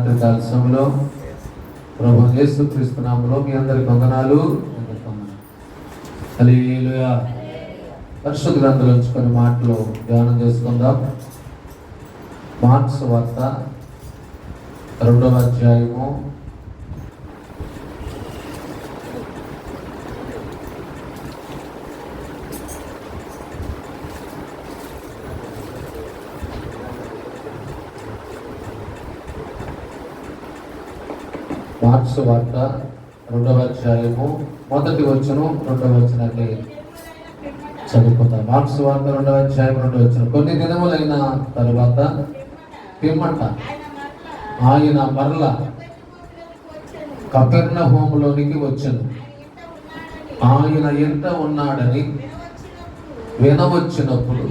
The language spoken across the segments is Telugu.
రాత్రి కాల సమయంలో ప్రభు యేసుక్రీస్తు నామములో మీ అందరికి వందనాలు. హల్లెలూయా. పరిశుద్ధ గ్రంథంలోంచి కొన్ని మాటలు ధ్యానం చేసుకుందాం. మార్క్స్ వార్త 2వ అధ్యాయము 2వ అధ్యాయము 1వ వచనం 2వ వచనాన్ని చదువుకుందాం. మార్క్స్ వార్త 2వ అధ్యాయం 2వ వచనం. కొన్ని దినములైన తరువాత పిమ్మట ఆయన మరల కపెర్నహూములోనికి వచ్చెను. ఆయన ఎంత ఉన్నాడని వినవచ్చినప్పుడు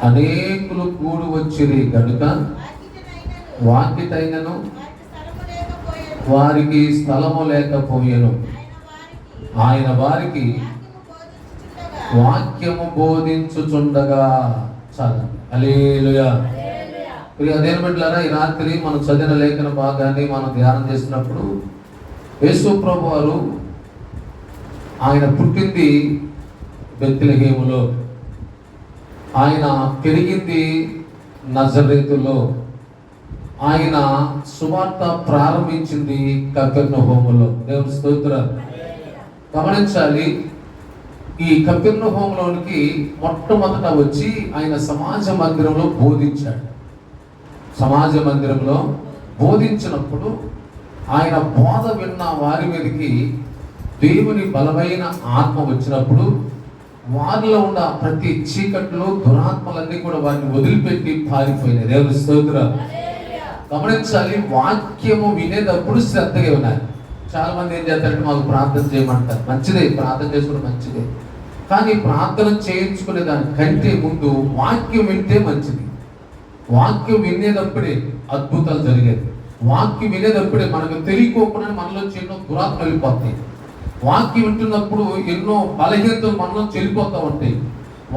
అనేకులు కూడి వచ్చిరి గనుక వాకిటైనను వారికి స్థలము లేకపోయెను. ఆయన వారికి వాక్యము బోధించుచుండగా. చాలా హల్లెలూయా. అదేం బిడ్డలారా, ఈ రాత్రి మనం చదివిన లేఖన భాగాన్ని మనం ధ్యానం చేసినప్పుడు యేసు ప్రభు వారు ఆయన పుట్టింది బెత్లెహేములో, ఆయన పెరిగింది నజరేతులో, ఆయన సువార్త ప్రారంభించింది కపెర్నహూములో. దేవుని స్తోత్రం. గమనించాలి, ఈ కపెర్నహూములోనికి మొట్టమొదట వచ్చి ఆయన సమాజ మందిరంలో బోధించాడు. సమాజ మందిరంలో బోధించినప్పుడు ఆయన బోధ విన్న వారి మీదకి దేవుని బలమైన ఆత్మ వచ్చినప్పుడు వారిలో ఉన్న ప్రతి చీకట్లు దురాత్మలన్నీ కూడా వారిని వదిలిపెట్టి పారిపోయినాయి. దేవుని స్తోత్రం. గమనించాలి, వాక్యము వినేటప్పుడు శ్రద్ధగా వినాలి. చాలా మంది ఏం చేస్తారంటే మాకు ప్రార్థన చేయమంటారు. మంచిదే, ప్రార్థన చేసుకోవడం మంచిదే, కానీ ప్రార్థన చేయించుకునే దానికంటే ముందు వాక్యం వింటే మంచిది. వాక్యం వినేటప్పుడే అద్భుతాలు జరిగేది. వాక్యం వినేటప్పుడే మనకు తెలియకోకుండా మనలో ఎన్నో దురాత్మలు వెళ్ళిపోతాయి. వాక్యం వింటున్నప్పుడు ఎన్నో బలహీనతలు మనలో చెల్లిపోతూ ఉంటాయి.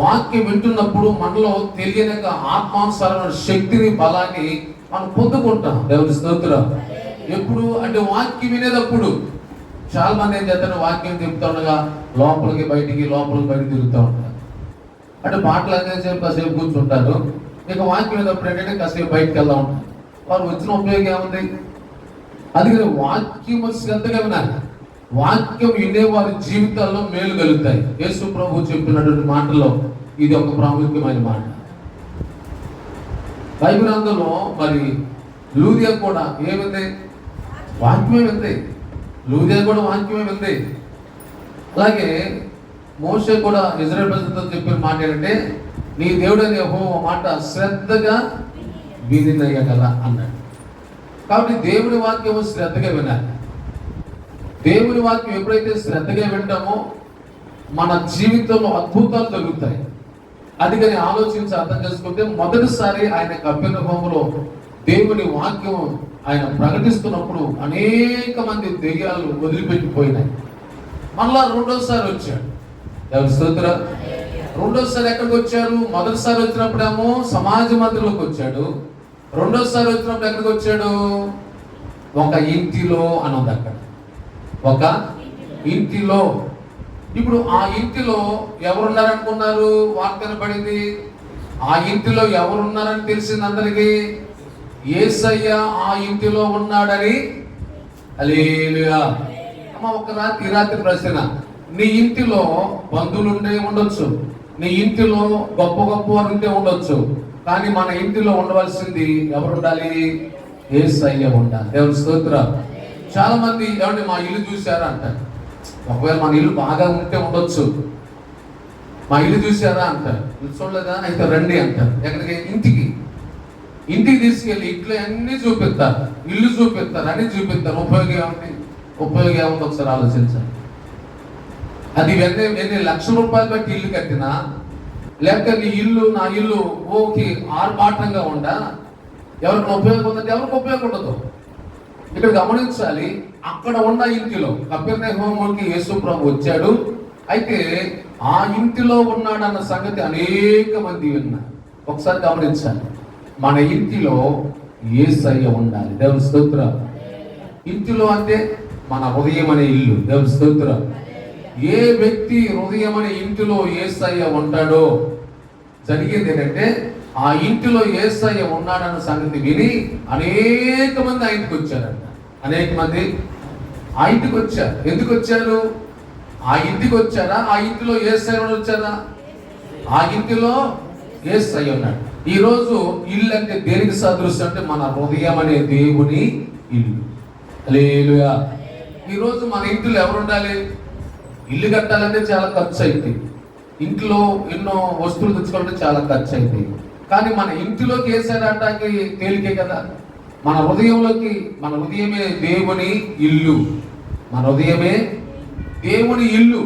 వాక్యం వింటున్నప్పుడు మనలో తెలియనగా ఆత్మానుసారమైన శక్తిని, బలాన్ని మనం పొందుకుంటాం. దేవుని స్తోత్రం. ఎప్పుడు అంటే వాక్యం వినేటప్పుడు. చాలా మంది ఏం చేస్తారు, వాక్యం చెప్తా ఉండగా లోపలికి బయటికి తిరుగుతూ ఉంటారు. అంటే పాటలు అనేసేపు కాసేపు కూర్చుంటారు, ఇక వాక్యం వినేటప్పుడు ఏంటంటే కాసేపు బయటకు వెళ్తా ఉంటారు. వారు వచ్చిన ఉపయోగం ఏముంది? అందుకని వాక్యం శ్రద్ధగా వినాలి. వాక్యం వినే వారి జీవితాల్లో మేలు కలుగుతాయి. యేసు ప్రభు చెప్పినటువంటి మాటల్లో ఇది ఒక ప్రాముఖ్యమైన మాట. బైబిల్ గ్రంథంలో మరి లూదియా కూడా ఏమింది? వాక్యమే వింది. లూదియా కూడా వాక్యమే వింది. అలాగే మోషే కూడా ఇజ్రాయేల్ ప్రజలతో చెప్పిన మాట ఏంటంటే, నీ దేవుడని యెహోవా మాట శ్రద్ధగా వినినయ్యగల అన్నాడు. కాబట్టి దేవుని వాక్యము శ్రద్ధగా వినాలి. దేవుని వాక్యం ఎప్పుడైతే శ్రద్ధగా వింటామో మన జీవితంలో అద్భుతాలు జరుగుతాయి. అందుకని ఆలోచించి అర్థం చేసుకుంటే, మొదటిసారి ఆయన కపెర్నహూములో దేవుని వాక్యం ఆయన ప్రకటిస్తున్నప్పుడు అనేక మంది దెయ్యాలు వదిలిపెట్టిపోయినాయి. మళ్ళా రెండోసారి వచ్చాడు. ఎవరి స్తోత్రం. రెండోసారి ఎక్కడికి వచ్చారు? మొదటిసారి వచ్చినప్పుడేమో సమాజ మందిరంలోకి వచ్చాడు. రెండోసారి వచ్చినప్పుడు ఎక్కడికి వచ్చాడు? ఒక ఇంటిలో అని ఉంది అక్కడ. ఒక ఇంటిలో. ఇప్పుడు ఆ ఇంటిలో ఎవరున్నారనుకున్నారు? వార్త పడింది. ఆ ఇంటిలో ఎవరున్నారని తెలిసింది అందరికీ. యేసయ్య ఆ ఇంటిలో ఉన్నాడని. హల్లెలూయా. అమ్మ, ఈ రాత్రి ప్రశ్న, నీ ఇంటిలో బంధువులు ఉండే ఉండొచ్చు, నీ ఇంటిలో గొప్ప గొప్ప వారు ఉంటే ఉండొచ్చు, కానీ మన ఇంటిలో ఉండవలసింది ఎవరు ఉండాలి? యేసయ్య ఉండాలి. దేవుని స్తోత్రం. చాలా మంది ఏమంటే మా ఇల్లు చూసారా అంటారు. ఒకవేళ మన ఇల్లు బాగా ఉంటే ఉండొచ్చు. మా ఇల్లు చూసారా అంటారు. చూడలేదా? అయితే రండి అంటారు. ఎక్కడికి? ఇంటికి తీసుకెళ్ళి ఇంట్లో అన్ని చూపిస్తారు, ఇల్లు చూపిస్తారు, అన్ని చూపిస్తారు. ఉపయోగం ఏముంది ఒకసారి ఆలోచించాలి. అది ఎన్ని లక్షల రూపాయలు బట్టి ఇల్లు కట్టినా, లేక నీ ఇల్లు నా ఇల్లు ఓకి ఆర్భాటంగా ఉండా ఎవరికి ఉపయోగం ఉందంటే ఎవరికి ఉపయోగం ఉండదు. ఇక్కడ గమనించాలి, అక్కడ ఉన్న ఇంటిలో కపెర్నహూముకి యేసు ప్రభు వచ్చాడు. అయితే ఆ ఇంటిలో ఉన్నాడన్న సంగతి అనేక మంది విన్నారు. ఒకసారి గమనించాలి, మన ఇంటిలో యేసయ్య ఉండాలి. దేవుని స్తోత్రం. ఇంటిలో అంటే మన హృదయం అనే ఇల్లు. దేవుని స్తోత్రం. ఏ వ్యక్తి హృదయం అనే ఇంటిలో యేసయ్య ఉంటాడో జరిగేది ఏంటంటే ఆ ఇంటిలో యేసయ్య ఉన్నాడన్న సంగతి విని అనేక మంది ఆ ఇంటికి వచ్చారంట. అనేక మంది ఆ ఇంటికి వచ్చారు. ఎందుకు వచ్చారు? ఆ ఇంటికి వచ్చారా? ఆ ఇంటిలో యేసయ్య వచ్చారా? ఆ ఇంటిలో యేసయ్య ఉన్నాడు. ఈరోజు ఇల్లు అంటే దేనికి సదృశ్యం అంటే మన హృదయం అనే దేవుని ఇల్లు. హల్లెలూయా. ఈరోజు మన ఇంటిలో ఎవరు ఉండాలి? ఇల్లు కట్టాలంటే చాలా ఖర్చు అవుతుంది. ఇంట్లో ఎన్నో వస్తువులు తెచ్చుకోవాలంటే చాలా ఖర్చు అవుతుంది. కానీ మన ఇంటిలోకి వేసాడటానికి తేలికే కదా. మన హృదయంలోకి, మన హృదయమే దేవుని ఇల్లు. మన హృదయమే దేవుని ఇల్లు.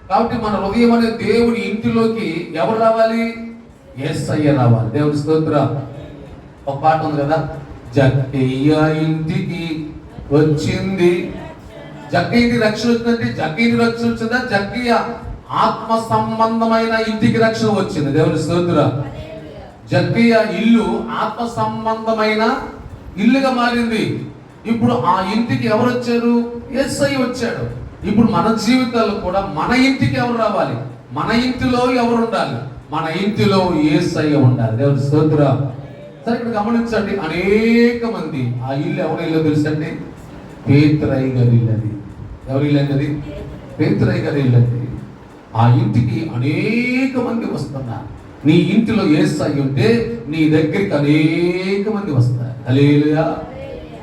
కాబట్టి మన హృదయం అనే దేవుని ఇంటిలోకి ఎవరు రావాలి? యేసయ్య రావాలి. దేవుని స్తోత్రం. ఒక పాట ఉంది కదా, జక్కయ్య ఇంటికి వచ్చింది. జక్కయ్యకి రక్షణ వచ్చిందంటే జక్కయ్యకి రక్షణ వచ్చిందా? జక్కయ్య ఆత్మ సంబంధమైన ఇంటికి రక్షణ వచ్చింది. దేవుని స్తోత్రం. జక్కయ్య ఇల్లు ఆత్మ సంబంధమైన ఇల్లుగా మారింది. ఇప్పుడు ఆ ఇంటికి ఎవరు వచ్చారు? యేసయ్య వచ్చాడు. ఇప్పుడు మన జీవితాల్లో కూడా మన ఇంటికి ఎవరు రావాలి? మన ఇంటిలో ఎవరు ఉండాలి? మన ఇంటిలో యేసయ్య ఉండాలి. దేవుని స్తోత్రం. సరే, ఇక్కడ గమనించండి, అనేక మంది ఆ ఇల్లు ఎవరి ఇల్లు తెలుసండి? పేతురయ్య గారి ఇల్లు. అది ఎవరి ఇల్లు అండి? అది పేతురయ్య గారి ఇల్లు. అది ఆ ఇంటికి అనేక మంది వస్తున్నారు. నీ ఇంటిలో యేసయ్య ఉంటే నీ దగ్గరికి అనేక మంది వస్తారు. హల్లెలూయా.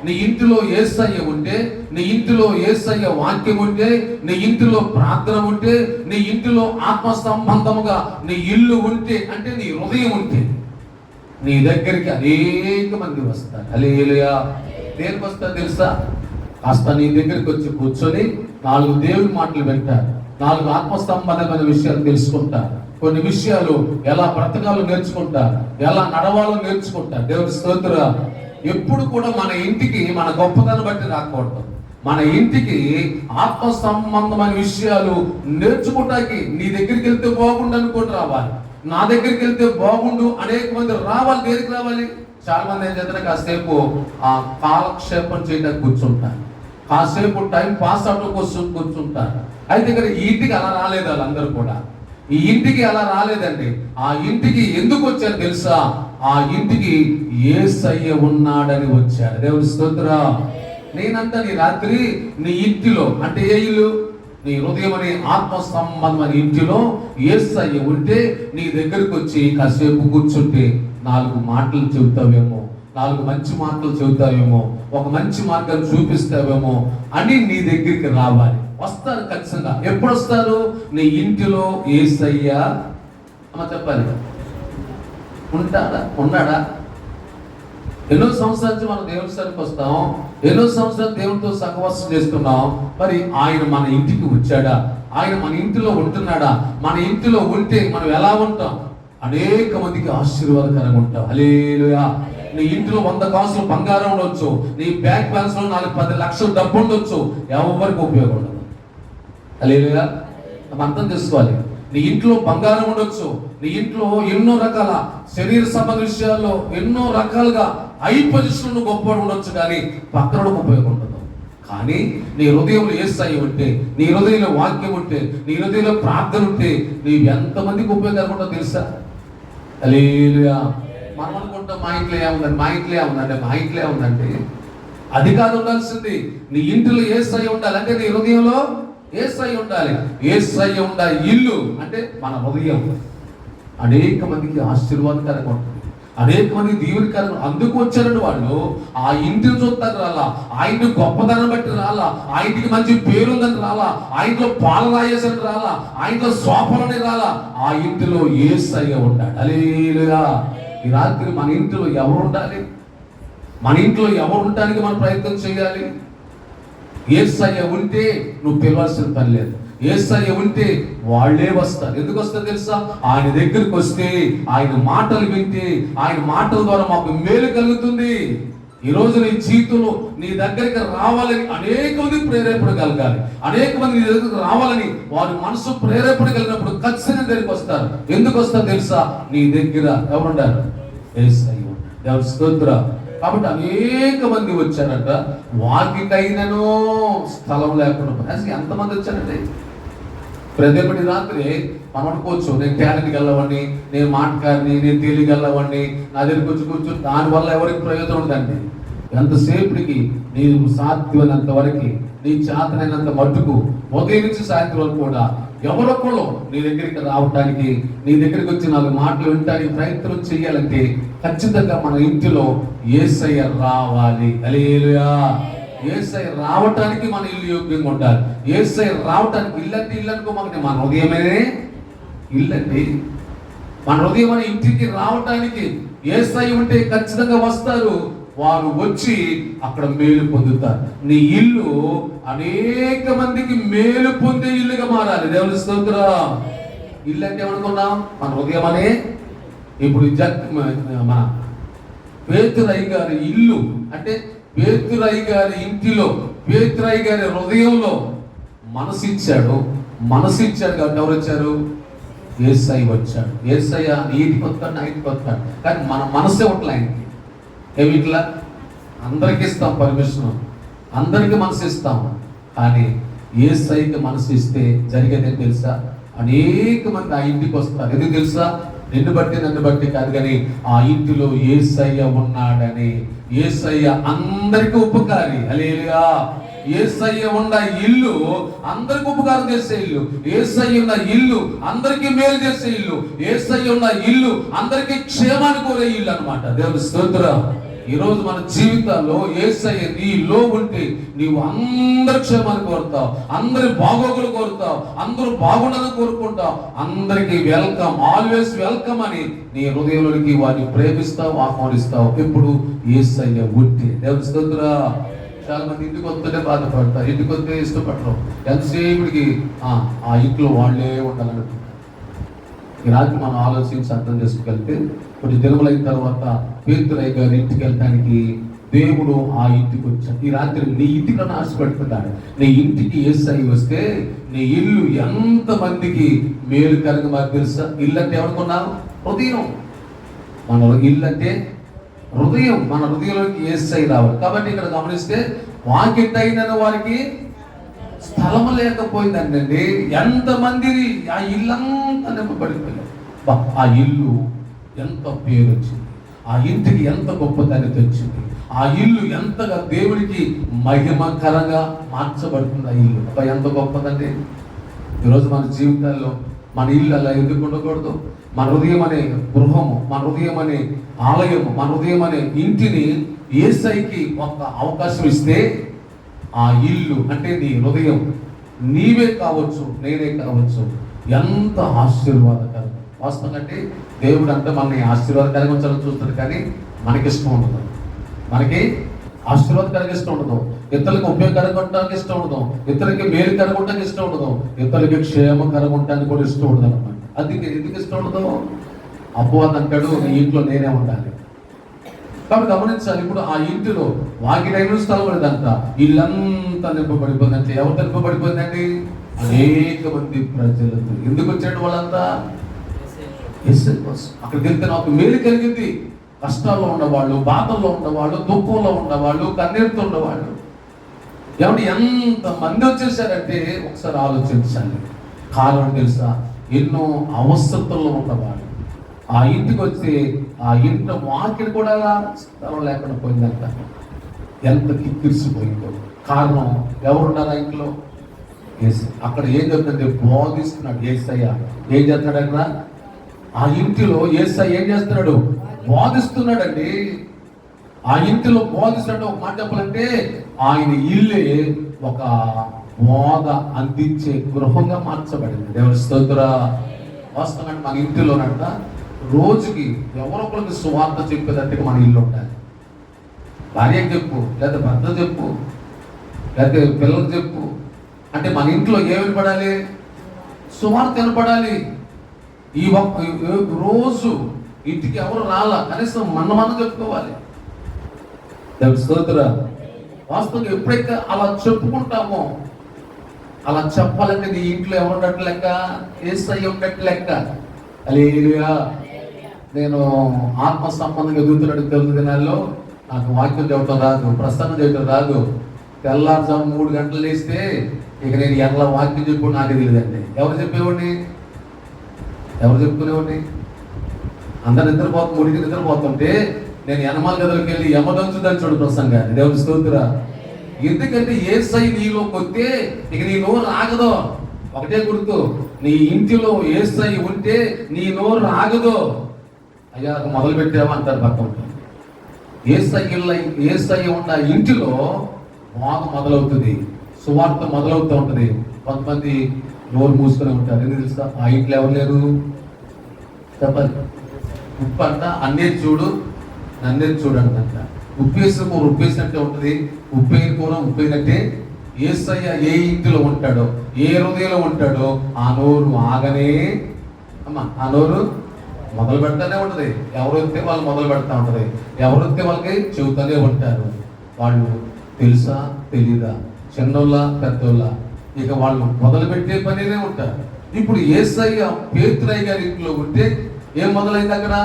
నీ ఇంటిలో యేసయ్య ఉంటే, నీ ఇంటిలో యేసయ్య వాక్యం ఉంటే, నీ ఇంటిలో ప్రార్థన ఉంటే, నీ ఇంటిలో ఆత్మ సంబంధముగా నీ ఇల్లు ఉంటే, అంటే నీ హృదయం ఉంటే నీ దగ్గరికి అనేక మంది వస్తారు. హల్లెలూయా. దేనికి వస్తారు తెలుసా? కాస్త నీ దగ్గరికి వచ్చి కూర్చొని 4 దేవుని మాటలు వింటారు, 4 ఆత్మ సంబంధమైన విషయాలు తెలుసుకుంటారు, కొన్ని విషయాలు ఎలా బ్రతకాలో నేర్చుకుంటారు, ఎలా నడవాలో నేర్చుకుంటారు. దేవుని స్తోత్రం. ఎప్పుడు కూడా మన ఇంటికి మన గొప్పతనం బట్టి రాకూడదు. మన ఇంటికి ఆత్మ సంబంధమైన విషయాలు నేర్చుకోవటానికి నీ దగ్గరికి వెళ్తే బాగుండు అనుకోండి రావాలి. నా దగ్గరికి వెళ్తే బాగుండు అనేక మంది రావాలి. దేనికి రావాలి? చాలా మంది ఏం చేస్తారు, కాసేపు ఆ కాలక్షేపం చేయడానికి కూర్చుంటారు, కాసేపు టైం పాస్ అవడం కోసం కూర్చుంటారు. అయితే ఇక్కడ ఈ ఇంటికి అలా రాలేదు. వాళ్ళందరూ కూడా ఈ ఇంటికి అలా రాలేదండి. ఆ ఇంటికి ఎందుకు వచ్చారు తెలుసా? ఆ ఇంటికి యేసయ్య ఉన్నాడని వచ్చారు. దేవుని స్తోత్రం. నేనంతా నీ రాత్రి నీ ఇంటిలో, అంటే ఏ ఇల్లు? నీ హృదయం అనే ఆత్మ సంబంధమైన ఇంటిలో యేసయ్య ఉంటే నీ దగ్గరికి వచ్చి కాసేపు కూర్చుంటే 4 మాటలు చెబుతావేమో, 4 మంచి మాటలు చెబుతావేమో, ఒక మంచి మార్గాన్ని చూపిస్తావేమో అని నీ దగ్గరికి రావాలి. వస్తారు ఖచ్చితంగా. ఎప్పుడు వస్తారు? నీ ఇంటిలో యేసయ్య అమ్మ చెప్పాలి ఉంటాడా? ఉన్నాడా? ఎన్నో సంవత్సరాల నుంచి మనం దేవుని సరికి వస్తాం, ఎన్నో సంవత్సరాలు దేవునితో సహవాసం చేస్తున్నాం. మరి ఆయన మన ఇంటికి వచ్చాడా? ఆయన మన ఇంటిలో ఉంటున్నాడా? మన ఇంటిలో ఉంటే మనం ఎలా ఉంటాం? అనేక మందికి ఆశీర్వాదకరంగా ఉంటాం. హల్లెలూయా. నీ ఇంటిలో 100 కాసులు బంగారం ఉండొచ్చు, నీ బ్యాంక్ బ్యాలెన్స్ లో 4-10 లక్షలు డబ్బు ఉండొచ్చు, ఎవరికి ఉపయోగం ఉండదు. హల్లెలూయా. మనం అర్థం చేసుకోవాలి. నీ ఇంట్లో బంగారం ఉండొచ్చు, నీ ఇంట్లో ఎన్నో రకాల శరీర సంబంధ విషయాల్లో ఎన్నో రకాలుగా హై పొజిషన్ గొప్పవాడు ఉండొచ్చు, కానీ పక్కనకు ఉపయోగం ఉండదు. కానీ నీ హృదయంలో యేసయ్య ఉంటే, నీ హృదయంలో వాక్యం ఉంటే, నీ హృదయంలో ప్రార్థన ఉంటే నీవు ఎంతమందికి ఉపయోగపడుతుందో తెలుసా? హల్లెలూయా. మనం అనుకుంటాం మా ఇంట్లో ఏముందండి, మా ఇంట్లో ఏముందంటే, మా ఇంట్లో ఏముందంటే. అది కాదు ఉండాల్సింది. నీ ఇంటిలో యేసయ్య ఉండాలి. అంటే నీ హృదయంలో యేసయ్య ఉండాలి. యేసయ్య ఉండాలి. ఇల్లు అంటే మన హృదయం అనేక మందికి ఆశీర్వాదకరంగా ఉంటుంది, అనేక మంది దీవునికరంగా. అందుకు వచ్చారండి వాళ్ళు. ఆ ఇంటిని చూస్తారు రాలా, ఆ ఇంటి గొప్పదనం బట్టి రాలా, ఆ ఇంటికి మంచి పేరుందని రాలా, ఆ ఇంట్లో పాలు రాయేసని రాలా, ఆ ఇంట్లో సోఫలని రాలా, ఆ ఇంటిలో యేసయ్య ఉండాలి. హల్లెలూయా. ఈ రాత్రి మన ఇంటిలో ఎవరు ఉండాలి? మన ఇంట్లో ఎవరు ఉండడానికి మనం ప్రయత్నం చేయాలి. యేసయ్య ఉంటే నువ్వు పిలవాల్సిన పని లేదు. యేసయ్య ఉంటే వాళ్ళే వస్తారు. ఎందుకు వస్తారు తెలుసా? ఆయన దగ్గరికి వస్తే, ఆయన మాటలు వింటే, ఆయన మాటల ద్వారా మాకు మేలు కలుగుతుంది. ఈరోజు నీ జీవితంలో నీ దగ్గరికి రావాలని అనేక మంది ప్రేరేపణ కలగాలి. అనేక మంది నీ దగ్గరికి రావాలని వారి మనసు ప్రేరేపణ కలిగినప్పుడు ఖచ్చితంగా దగ్గరికి వస్తారు. ఎందుకు వస్తారు తెలుసా? నీ దగ్గర ఎవరుండారు? యేసయ్య. దేవుని స్తోత్రం. కాబట్టి అనేక మంది వచ్చారట, వాకిటైనను స్థలం లేకుండా. అసలు ఎంతమంది వచ్చారండి? ప్రతిపటి రాత్రి మనం అనుకోవచ్చు, నేను టాలెంట్ గల్లవాడిని, నేను మాటకారిని, నేను తెలియగలవాడిని, నా దగ్గరికి వచ్చి కూర్చొని దానివల్ల ఎవరికి ప్రయోజనం ఉండదండి. ఎంతసేపటికి నీవు సాధ్యమైనంత వరకు, నీ చేతనైనంత మట్టుకు ఉదయం నుంచి సాయంత్రం వరకు కూడా ఎవరొక్కళ్ళు నీ దగ్గరికి రావటానికి, నీ దగ్గరికి వచ్చి 4 మాటలు వినటానికి ప్రయత్నం చేయాలంటే ఖచ్చితంగా మన ఇంటిలో యేసయ్య రావాలి. హల్లెలూయా. యేసయ్య రావటానికి మన ఇల్లు యోగ్యంగా ఉండాలి. యేసయ్య రావటానికి ఇల్లంటే ఇల్లు అనుకోమంటే మన హృదయమే ఇల్లండి. మన హృదయం అనే ఇంటికి రావటానికి యేసయ్య ఉంటే ఖచ్చితంగా వస్తారు. వారు వచ్చి అక్కడ మేలు పొందుతారు. నీ ఇల్లు అనేక మందికి మేలు పొందే ఇల్లుగా మారాలి. దేవుని స్తోత్రం. ఇల్లు అంటే ఏమనుకున్నాం? మన హృదయం అనే. ఇప్పుడు మన పేతురయ్య గారి ఇల్లు అంటే, పేతురయ్య గారి ఇంటిలో, పేతురయ్య గారి హృదయంలో మనసిచ్చాడు కాబట్టి ఎవరు వచ్చారు? యేసయ్య వచ్చాడు. యేసయ్య నీటికి వస్తాడు, నా ఇంటికి వస్తాడు. కానీ మన మనసే ఉంటలే ఆయనకి. ఇట్లా అందరికి ఇస్తాం పర్మిషన్, అందరికి మనసు ఇస్తాం. కానీ యేసయ్యకి మనసు ఇస్తే జరిగేది తెలుసా? అనేక మంది ఆ ఇంటికి వస్తారు. ఎందుకు తెలుసా? నిన్ను బట్టి నన్ను బట్టి కాదు, కానీ ఆ ఇంటిలో యేసయ్య ఉన్నాడని. యేసయ్య అందరికీ ఉపకారి. హల్లెలూయా. యేసయ్య ఉన్న ఇల్లు అందరికి ఉపకారం చేసే ఇల్లు. యేసయ్య ఉన్న ఇల్లు అందరికీ మేలు చేసే ఇల్లు. యేసయ్య ఉన్న ఇల్లు అందరికీ క్షేమాన్ని కోరే ఇల్లు అన్నమాట. దేవుని స్తోత్రం. ఈరోజు మన జీవితాల్లో యేసయ్య నీలో ఉంటే నీవు అందరి క్షేమాన్ని కోరుతావు, అందరి బాగోగులు కోరుతావు, అందరూ బాగుండాలని కోరుకుంటావు. అందరికీ వెల్కమ్, ఆల్వేస్ వెల్కమ్ అని నీ హృదయంలోనికి వారిని ప్రేమిస్తావు, ఆహ్వానిస్తావు. ఎప్పుడు యేసయ్య ఉంటే. దేవుని స్తోత్రం. చాలా మంది ఇంటికి వస్తుంటే బాధపడతారు, ఇంటికి వస్తే ఇష్టపడరు. ఎంతసేపుడికి ఆ ఇంట్లో వాళ్ళే ఉండాలనుకుంటారు. ఈ రాత్రి మనం ఆలోచించి అర్థం చేసుకెళ్తే, కొన్ని దినములైన తర్వాత పేతురయ్య గారి ఇంటికి వెళ్ళడానికి దేవుడు ఆ ఇంటికి వచ్చాడు. ఈ రాత్రి నీ ఇంటికి ఆశపడుతున్నాడు. నీ ఇంటికి యేసయ్య వస్తే నీ ఇల్లు ఎంత మందికి మేలు కలగ మాకు తెలుసా? ఇల్లు అంటే ఎవరుకున్నావు? హృదయం. మన ఇల్లు అంటే హృదయం. మన హృదయంలోకి యేసయ్య రావాలి. కాబట్టి ఇక్కడ గమనిస్తే, వాకిటైన వారికి స్థలం లేకపోయిందండి. ఎంతమంది ఆ ఇల్లంతా నింపబడిపోయింది. ఆ ఇల్లు ఎంత పేరు వచ్చింది, ఆ ఇంటికి ఎంత గొప్పతనం తెచ్చింది, ఆ ఇల్లు ఎంతగా దేవుడికి మహిమకరంగా మార్చబడుతుంది. ఆ ఇల్లు ఎంత గొప్పదండి. ఈరోజు మన జీవితాల్లో మన ఇల్లు అలా ఎందుకు ఉండకూడదు? మన హృదయం అనే గృహము, మన హృదయం అనే ఆలయము, మన హృదయం అనే ఇంటిని యేసయ్యకి ఒక అవకాశం ఇస్తే, ఆ ఇల్లు అంటే నీ హృదయం, నీవే కావచ్చు, నేనే కావచ్చు, ఎంత ఆశీర్వాదకరం. వాస్తవంగా అంటే దేవుడు అంటే మనల్ని ఆశీర్వాదకరంగా ఉంచాలని చూస్తాడు, కానీ మనకి ఇష్టం ఉండదు. మనకి ఆశీర్వాదకరంగా ఇష్టం ఉండదు. ఇతరులకు ఉపయోగకరంగా ఉండడానికి ఇష్టం ఉండదు. ఇతరులకి మేలుకరంగా ఉండడానికి ఇష్టం ఉండదు. ఇతరులకి క్షేమకరంగా ఉండడానికి కూడా ఇష్టం ఉండదు అనమాట. అది ఎందుకు ఇష్టం ఉండదు? అపవాది అంటాడు, నీ ఇంట్లో నేనే ఉండాలి. కాబట్టి గమనించాలి. ఇప్పుడు ఆ ఇంటిలో వాకిటైన స్థలం లేదంట, ఇల్లంతా నింపబడిపోయిందంటే. ఎవరు నింపబడిపోయిందండి? అనేక మంది ప్రజలతో. ఎందుకు వచ్చాడు వాళ్ళంతా? అక్కడికి వెళ్తే నాకు మేలు కలిగింది. కష్టాల్లో ఉన్నవాళ్ళు, బాధల్లో ఉన్నవాళ్ళు, దుఃఖంలో ఉన్నవాళ్ళు, కన్నీరుతో ఉన్నవాళ్ళు, ఏమంటే ఎంత మంది వచ్చేసారంటే ఒకసారి ఆలోచించాలి. కారణం తెలుసా? ఎన్నో అవసరతల్లో ఉన్నవాళ్ళు ఆ ఇంటికి వచ్చి ఆ ఇంట్లో వాకిలి కూడా స్థలం లేకుండా పోయిందంట. ఎంత కిక్కిరిసిపోయిందో. కారణం ఎవరున్నారు ఆ ఇంట్లో? అక్కడ ఏం చెప్తుందంటే బోధిస్తున్నాడు యేసయ్య. ఏం చేస్తున్నాడు అక్కడ? ఆ ఇంటిలో యేసయ్య ఏం చేస్తున్నాడు? బోధిస్తున్నాడండి. ఆ ఇంటిలో బోధిస్తున్నాడు. ఒక మాట చెప్పాలంటే ఆయన ఇల్లే ఒక బోధ అందించే గృహంగా మార్చబడింది. దేవుని స్తోత్రం. వాస్తవంగా మన ఇంటిలోనంట రోజుకి ఎవరొకరికి సువార్త చెప్పేటట్టుగా మన ఇల్లు ఉండాలి. భార్యకు చెప్పు, లేదా భర్త చెప్పు, లేకపోతే పిల్లలకు చెప్పు. అంటే మన ఇంట్లో ఏమి వినపడాలి? సువార్త వినపడాలి. ఈ రోజు ఇంటికి ఎవరు రాలా, కనీసం మనం చెప్పుకోవాలి. దేవుని స్తోత్రం. వాస్తవంగా ఎప్పుడైతే అలా చెప్పుకుంటామో, అలా చెప్పాలంటే నీ ఇంట్లో ఎవరు ఉన్నట్టు లెక్క? యేసయ్య ఉన్నట్టు లెక్క. హల్లెలూయా. నేను ఆత్మ సంబంధంగా ఎదుగుతున్నాడు తెలుగు దినాల్లో. నాకు వాక్యం చెప్పడం రాదు, ప్రసన్న చేయటం రాదు. తెల్లారుజాము 3 గంటలు లేస్తే ఇక నేను ఎలా వాక్యం చెప్పు నాకే తెలియదండి. ఎవరు చెప్పేవాడిని? ఎవరు చెప్పుకునేవాడిని? అందరు నిద్రపోతు 3కి నిద్రపోతుంటే నేను యనమాల గదిలోకి వెళ్ళి యమదంచుదని చూడు ప్రసంగాన్ని. దేవుని స్తోత్ర. ఎందుకంటే యేసై నీలోకి వస్తే ఇక నీ నోరు ఆగదు. ఒకటే గుర్తు, నీ ఇంటిలో యేసై ఉంటే నీ నోరు ఆగదు. అయ్యా మొదలు పెట్టావా అంటారు పక్కన. యేసై ఉన్న ఇంటిలో బోధ మొదలవుతుంది, సువార్త మొదలవుతూ ఉంటుంది. కొంతమంది నోరు మూసుకొని ఉంటారు. ఎందుకు తెలుసా? ఆ ఇంట్లో ఎవరు లేరు చెప్పాలి. ఉప్పు అంట అన్నేది చూడు నన్నేది చూడండి అంట. ఉప్పేసిన కూర ఉప్పేసినట్టే ఉంటుంది, ఉప్పైన కూర ఉప్పైనట్టే. యేసయ్య ఏ ఇంటిలో ఉంటాడో, ఏ హృదయంలో ఉంటాడో ఆ నోరు ఆగనే అమ్మా, ఆ నోరు మొదలు పెడతానే ఉంటుంది. ఎవరైతే వాళ్ళు మొదలు పెడతా ఉంటుంది, ఎవరైతే వాళ్ళకి చెబుతూనే ఉంటారు. వాళ్ళు తెలుసా తెలీదా, చిన్నోళ్ళ పెద్దోళ్ళ, ఇక వాళ్ళు మొదలు పెట్టే పనినే ఉంటారు. ఇప్పుడు యేసయ్య పేతురయ్య గారి ఇంట్లో ఉంటే ఏం మొదలైంది? అక్కడ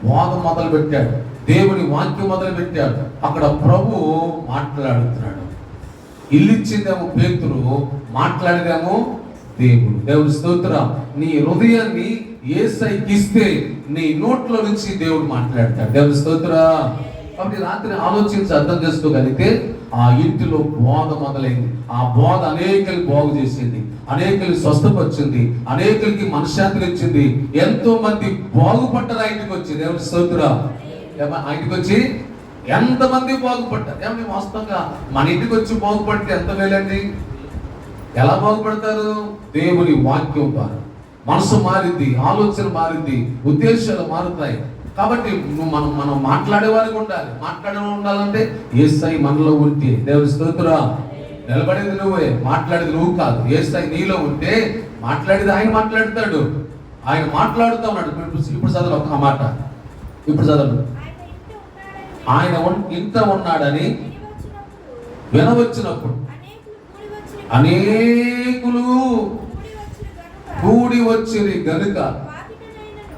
వాదం మొదలు పెట్టాడు, దేవుని వాక్యం మొదలు పెట్టాడు. అక్కడ ప్రభు మాట్లాడుతున్నాడు. ఇల్లు ఇచ్చిందేమో పేతురు, మాట్లాడేదేమో దేవుడు. దేవుని స్తోత్రం. నీ హృదయాన్ని యేసయ్యకి ఇస్తే నీ నోట్లో నుంచి దేవుడు మాట్లాడతాడు. దేవుని స్తోత్రం. కాబట్టి రాత్రి ఆలోచించి అర్థం చేసుకోగలిగితే ఆ ఇంటిలో బోధ మొదలైంది. ఆ బోధ అనేకలు బాగు చేసింది, అనేకలు స్వస్థపరిచింది, అనేకలకి మనశ్శాంతిని ఇచ్చింది. ఎంతో మంది బాగుపడ్డారు. ఆ ఇంటికి వచ్చి దేవుని స్తోత్రం. ఆ ఇంటికి వచ్చి ఎంతమంది బాగుపడ్డారు? ఏమన్నా వాస్తవంగా మన ఇంటికి వచ్చి బాగుపడితే ఎంత మేలండి. ఎలా బాగుపడతారు? దేవుని వాక్యం ద్వారా మనసు మారింది, ఆలోచన మారింది, ఉద్దేశాలు మారుతాయి. కాబట్టి మనం మాట్లాడేవారికి ఉండాలి. ఉండాలంటే యేసయ్య మనలో ఉంటే దేవుని స్తోత్రం. నిలబడేది నువ్వే, మాట్లాడేది నువ్వు కాదు. యేసయ్య నీలో ఉంటే మాట్లాడేది ఆయన మాట్లాడతాడు. ఆయన మాట్లాడుతూ ఉన్నాడు. ఇప్పుడు చదవను ఒక మాట, ఇప్పుడు చదవను. ఆయన ఇంత ఉన్నాడని వినవచ్చినప్పుడు అనేకులు కూడి వచ్చిరి గనుక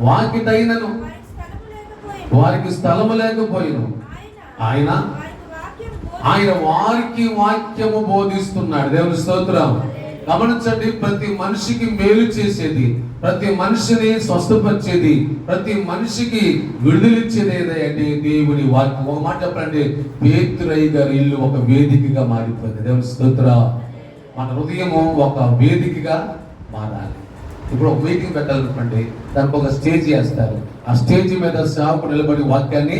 వాకిటైనను వారికి స్థలము లేకపోయిను. ఆయన వారికి వాక్యము బోధిస్తున్నాడు. దేవుని స్తోత్రం. గమనించండి, ప్రతి మనిషికి మేలు చేసేది, ప్రతి మనిషిని స్వస్థపరిచేది, ప్రతి మనిషికి విడుదలిచ్చేది ఏదంటే దేవుని వాక్యం. ఒక మాట చెప్పండి, పేతురయ్య గారి ఇల్లు ఒక వేదికగా మారిపోయింది. దేవుని స్తోత్రం. మన హృదయము ఒక వేదికగా మారాలి. ఇప్పుడు ఒక మీటింగ్ పెట్టాలనుకోండి, దానికి ఒక స్టేజ్ వేస్తారు. ఆ స్టేజ్ మీద సేవకుడు నిలబడి వాక్యాన్ని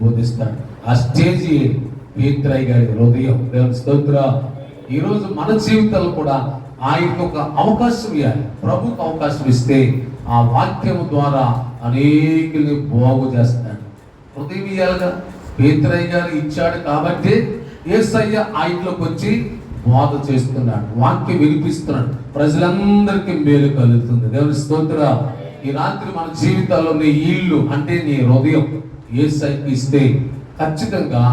బోధిస్తాడు. ఆ స్టేజి పేతురయ్య గారి హృదయం. దేవుని స్తోత్రం. ఈరోజు మన జీవితాలు కూడా ఆయనకు ఒక అవకాశం ఇవ్వాలి. ప్రభుకు అవకాశం ఇస్తే ఆ వాక్యం ద్వారా అనేకుల్ని బాగు చేస్తాడు. హృదయం ఇవ్వాలిగా. పేతురయ్య గారు ఇచ్చాడు కాబట్టి యేసయ్య ఆ ఇంట్లోకి వచ్చి బోధ చేస్తున్నాడు, వాక్యం వినిపిస్తున్నాడు. ప్రజలందరికీ మేలు కలుగుతుంది. దేవుని స్తోత్రం. ఈ రాత్రి మన జీవితాల్లో నీ ఇల్లు అంటే నీ హృదయం యేసయ్యకి ఇస్తే ఖచ్చితంగా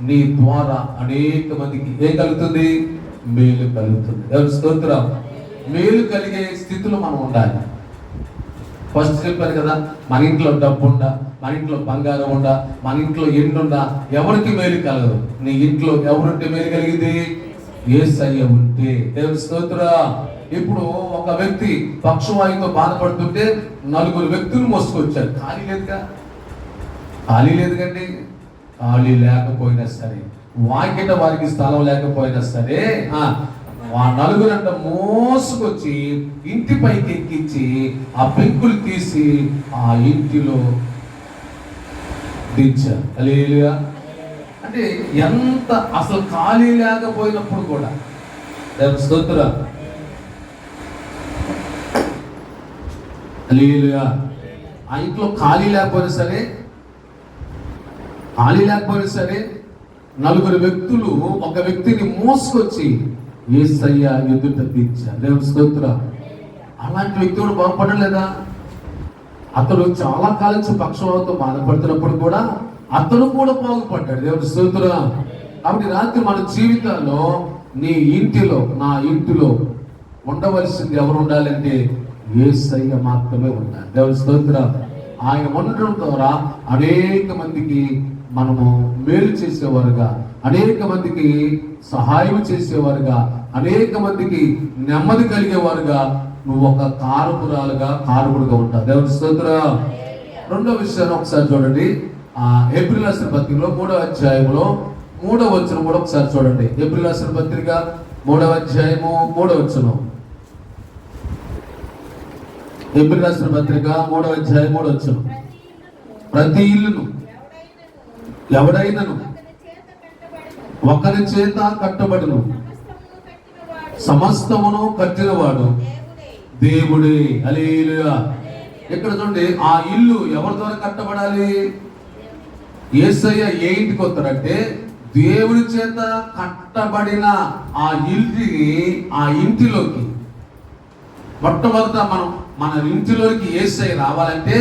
నీ ద్వారా అనేక మందికి ఏం కలుగుతుంది? మేలు కలుగుతుంది. దేవుని స్తోత్రం. మేలు కలిగే స్థితిలో మనం ఉండాలి. ఫస్ట్ చెప్పారు కదా, మన ఇంట్లో డబ్బు ఉండా, మన ఇంట్లో బంగారం ఉండా, మన ఇంట్లో ఎండుండా ఎవరికి మేలు కలగదు. నీ ఇంట్లో ఎవరుంటే మేలు కలిగింది? యేసయ్య ఉంటే. దేవుని స్తోత్రం. ఇప్పుడు ఒక వ్యక్తి పక్షవాయువుతో బాధపడుతుంటే 4 వ్యక్తులు మోసుకొచ్చారు. ఖాళీ లేదుగా, ఖాళీ లేదు కండి. ఖాళీ లేకపోయినా సరే, వాకిట వారికి స్థలం లేకపోయినా సరే, ఆ 4 మోసుకొచ్చి ఇంటి పైకి ఎక్కించి ఆ పెంకులు తీసి ఆ ఇంటిలో దించారు. హల్లెలూయా. అంటే ఎంత అసలు ఖాళీ లేకపోయినప్పుడు కూడా దేవుని స్తోత్రం. హల్లెలూయా. ఆ ఇంట్లో ఖాళీ లేకపోయినా సరే 4 వ్యక్తులు ఒక వ్యక్తిని మోసుకొచ్చి యేసయ్య ఎదుట దించారు. దేవుని స్తోత్రం. అలాంటి వ్యక్తి కూడా బాగుపడలేదా? అతడు చాలా కాలం నుంచి పక్షవాతంతో బాధపడుతున్నప్పుడు కూడా అతను కూడా బాగుపడ్డాడు. దేవుని స్తోత్రం. కాబట్టి రాత్రి మన జీవితాల్లో నీ ఇంటిలో, నా ఇంటిలో ఉండవలసింది ఎవరు ఉండాలంటే యేసయ్య మాత్రమే ఉండాలి. దేవుని స్తోత్రం. ఆయన ఉండడం ద్వారా అనేక మందికి మనము మేలు చేసేవారుగా, అనేక మందికి సహాయం చేసేవారుగా, అనేక మందికి నెమ్మది కలిగేవారుగా నువ్వు ఒక కారకుడుగా ఉంటావు. దేవుని స్తోత్రం. రెండో విషయాన్ని ఒకసారి చూడండి. ఏప్రిల్ రాసిన పత్రికలో 3వ అధ్యాయంలో 3వ వచనం కూడా ఒకసారి చూడండి. ఏప్రిల్ రాసిన పత్రిక 3వ అధ్యాయము 3వ వచనం. ఏప్రిల్ రాసిన పత్రిక 3వ అధ్యాయం 3వ వచనం. ప్రతి ఇల్లును ఎవడైనను ఒకరి చేత కట్టబడును, సమస్తమును కట్టినవాడు దేవుడే. హల్లెలూయా. ఇక్కడ చూడండి, ఆ ఇల్లు ఎవరి ద్వారా కట్టబడాలి? యేసయ్య ఏ ఇంటికి వస్తారంటే దేవుడి చేత కట్టబడిన ఆ ఇంటిలోకి మొట్టమొదట మన ఇంటిలోకి యేసయ్య రావాలంటే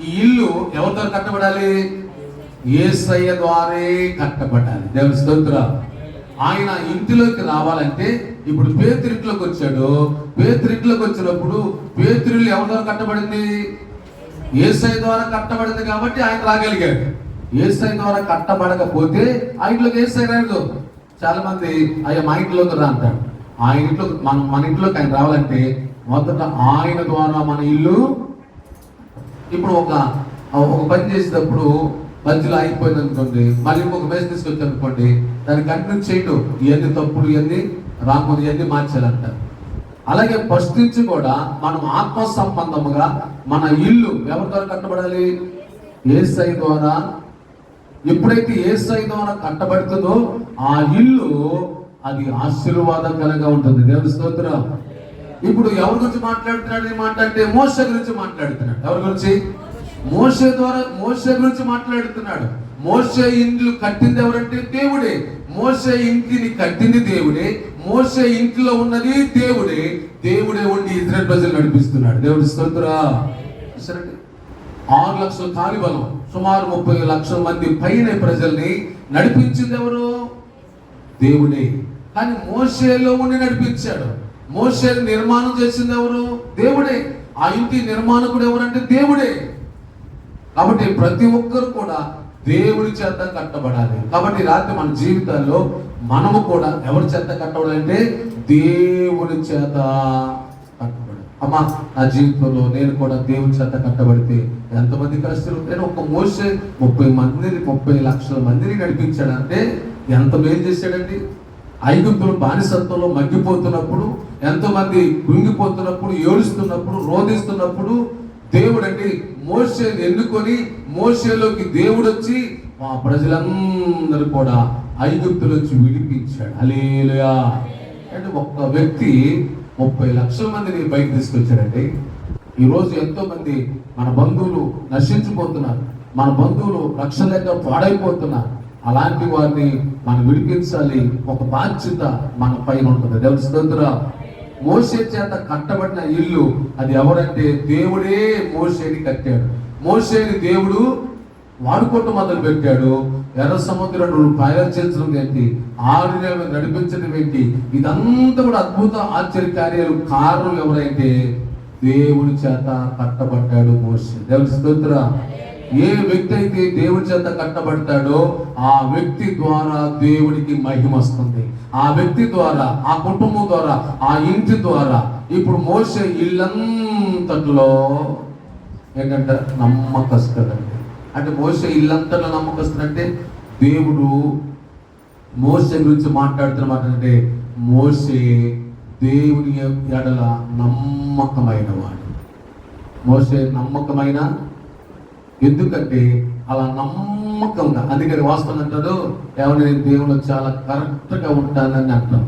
ఈ ఇల్లు ఎవరి ద్వారా కట్టబడాలి? యేసయ్య ద్వారే కట్టబడాలి. దేవుని స్తోత్రం. ఆయన ఇంటిలోకి రావాలంటే ఇప్పుడు పేతురింట్లోకి వచ్చాడు. పేతురింట్లోకి వచ్చినప్పుడు పేతురిల్లు ఎవరి ద్వారా కట్టబడింది? యేసయ్య ద్వారా కట్టబడింది కాబట్టి ఆయన రాగలిగాడు. యేసయ్య ద్వారా కట్టబడకపోతే ఆ ఇంట్లోకి యేసయ్య రాదు. చాలా మంది అయ్యా మా ఇంట్లోకి రా అంటాడు. ఆ ఇంట్లో మన ఇంట్లోకి ఆయన రావాలంటే మొదట ఆయన ద్వారా మన ఇల్లు. ఇప్పుడు ఒక పని చేసేటప్పుడు మధ్యలో అయిపోయింది అనుకోండి, మళ్ళీ ఇంకొక మేస్ తీసుకొచ్చి అనుకోండి, దాన్ని కంటిన్యూ చేయడు. ఇవన్నీ తప్పుడు, ఇవన్నీ రాంగ్, ఇవన్నీ మార్చాలంటారు. అలాగే ఫస్ట్ నుంచి కూడా మనం ఆత్మ సంబంధముగా మన ఇల్లు ఎవరి ద్వారా కట్టబడాలి? యేసయ్య ద్వారా. ఎప్పుడైతే యేసయ్య ద్వారా కట్టబడుతుందో ఆ ఇల్లు అది ఆశీర్వాదకరంగా ఉంటుంది. దేవుని స్తోత్రం. ఇప్పుడు ఎవరి గురించి మాట్లాడుతున్నాడు? అంటే మోషే గురించి మాట్లాడుతున్నాడు. ఎవరి గురించి? మోషే గురించి మాట్లాడుతున్నాడు. మోషే ఇండ్లు కట్టింది ఎవరంటే దేవుడే. మోషే ఇంటిని కట్టింది దేవుడే. మోషే ఇంట్లో ఉన్నది దేవుడే. దేవుడే ఉండి ఇజ్రాయెల్ ప్రజలు నడిపిస్తున్నాడు. దేవుడి స్తోత్రం. 6 లక్షల తాలిబలం, సుమారు 30 లక్షల మంది పైన ప్రజల్ని నడిపించింది ఎవరు? దేవుడే. కానీ మోషేలో ఉండి నడిపించాడు. మోషే నిర్మాణం చేసింది ఎవరు? దేవుడే. ఆ ఇంటి నిర్మాణకుడు ఎవరంటే దేవుడే. కాబట్టి ప్రతి ఒక్కరు కూడా దేవుడి చేత కట్టబడాలి. కాబట్టి రాత్రి మన జీవితాల్లో మనము కూడా ఎవరి చేత కట్టబడాలంటే దేవుడి చేత కట్టబడాలి. అమ్మా, నా జీవితంలో నేను కూడా దేవుడి చేత కట్టబడితే ఎంతమంది కష్టాలు. నేను ఒక మోషే 30 లక్షల మందిని నడిపించాడంటే ఎంత మేలు చేశాడండి. ఐగుప్తులు బానిసత్వంలో మగ్గిపోతున్నప్పుడు, ఎంతో మంది కృంగిపోతున్నప్పుడు, ఏడుస్తున్నప్పుడు, రోధిస్తున్నప్పుడు దేవుడు అండి మోషేని ఎన్నుకొని మోషేలోకి దేవుడు వచ్చి మా ప్రజలందరూ కూడా ఐగుప్తుల నుంచి విడిపించాడు. హల్లెలూయా. అంటే ఒక్క వ్యక్తి 30 లక్షల మందిని బయట తీసుకొచ్చాడండి. ఈరోజు ఎంతో మంది మన బంధువులు నశించిపోతున్నారు. మన బంధువులు రక్షణ లేక పాడైపోతున్నారు. అలాంటి వారిని మనం విడిపించాలి. ఒక బాధ్యత మన పైన ఉంటుంది. దేవుని స్తోత్రం. మోషే చేత కట్టబడిన ఇల్లు అది ఎవరంటే దేవుడే మోషేని కట్టాడు. మోషేని దేవుడు వాడుకోవటం మొదలు పెట్టాడు. ఎర్ర సముద్రం పయనించడం ఏంటి, 6 నెలలు నడిపించడం ఏంటి, ఇదంతా కూడా అద్భుత ఆశ్చర్య కార్యాలు కారణం ఎవరైతే దేవుడి చేత కట్టబడ్డాడు మోషే. దేవుని స్తోత్రం. ఏ వ్యక్తి అయితే దేవుడి చేత కట్టబడతాడో ఆ వ్యక్తి ద్వారా దేవుడికి మహిమ వస్తుంది. ఆ వ్యక్తి ద్వారా, ఆ కుటుంబం ద్వారా, ఆ ఇంటి ద్వారా. ఇప్పుడు మోషే ఇల్లంతట్లో ఏంటంటే నమ్మకస్తుడండి. అంటే మోషే ఇల్లంతట్లో నమ్మకస్తుడంటే దేవుడు మోషే గురించి మాట్లాడుతున్నమాట. అంటే మోషే దేవుని ఎడల నమ్మకమైన వాడు. మోషే నమ్మకమైన, ఎందుకంటే అలా నమ్మకంగా, అందుకని వాస్తవం అంటాడు ఏమన్నా నేను దేవుడు చాలా కరెక్ట్గా ఉంటానని అంటాం.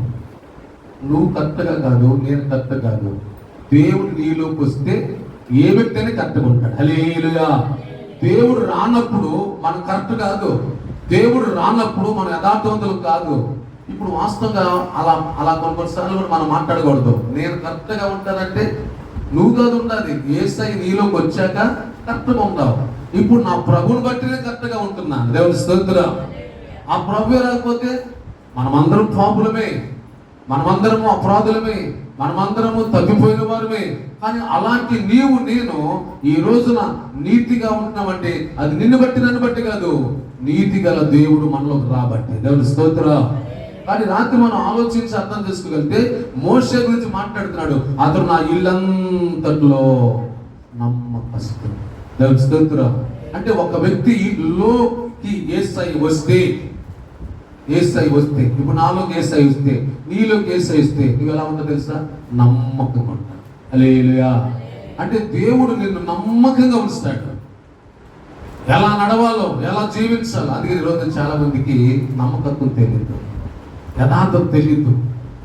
నువ్వు కరెక్ట్గా కాదు, నేను కరెక్ట్ కాదు. దేవుడు నీలోకి వస్తే ఏ వ్యక్తి అని కరెక్ట్గా ఉంటాడు. హల్లెలూయా. దేవుడు రానప్పుడు మనం కరెక్ట్ కాదు. దేవుడు రానప్పుడు మనం యథార్థవంతులు కాదు. ఇప్పుడు వాస్తవంగా అలా కొన్నిసార్లు కూడా మనం మాట్లాడకూడదు. నేను కరెక్ట్గా ఉంటానంటే నువ్వు కాదు ఉండాలి. యేసయ్య నీలోకి వచ్చాక కరెక్ట్గా ఉంటావు. ఇప్పుడు నా ప్రభుని బట్టినే కరెక్ట్గా ఉంటున్నాను. దేవుని స్తోత్రం. ఆ ప్రభు రాకపోతే మనమందరం పాపులమే, మనమందరము అపరాధులమే, మనమందరము తప్పిపోయిన వారమే. కానీ అలాంటి నీవు నేను ఈ రోజున నీతిగా ఉంటున్నామంటే అది నిన్ను బట్టి నన్ను బట్టి కాదు, నీతి గల దేవుడు మనలోకి రాబట్టి. దేవుని స్తోత్రం. కానీ రాత్రి మనం ఆలోచించి అర్థం చేసుకోగలిగితే మోషే గురించి మాట్లాడుతున్నాడు. అతను నా ఇల్లంతట్లో నమ్మకస్తుడు. దేవుని స్తోత్రం. అంటే ఒక వ్యక్తి లోకి యేసై వస్తే, ఇప్పుడు నాలోకి యేసై వస్తే, నీలోకి యేసై వస్తే నువ్వు ఎలా ఉంటుందో తెలుసా? నమ్మకం ఉంటా. హల్లెలూయా. అంటే దేవుడు నిన్ను నమ్మకంగా ఉంచుతాడు. ఎలా నడవాలో, ఎలా జీవించాలో. అందుకే ఈరోజు చాలా మందికి నమ్మకత్వం తెలియదు, యథార్థం తెలియదు,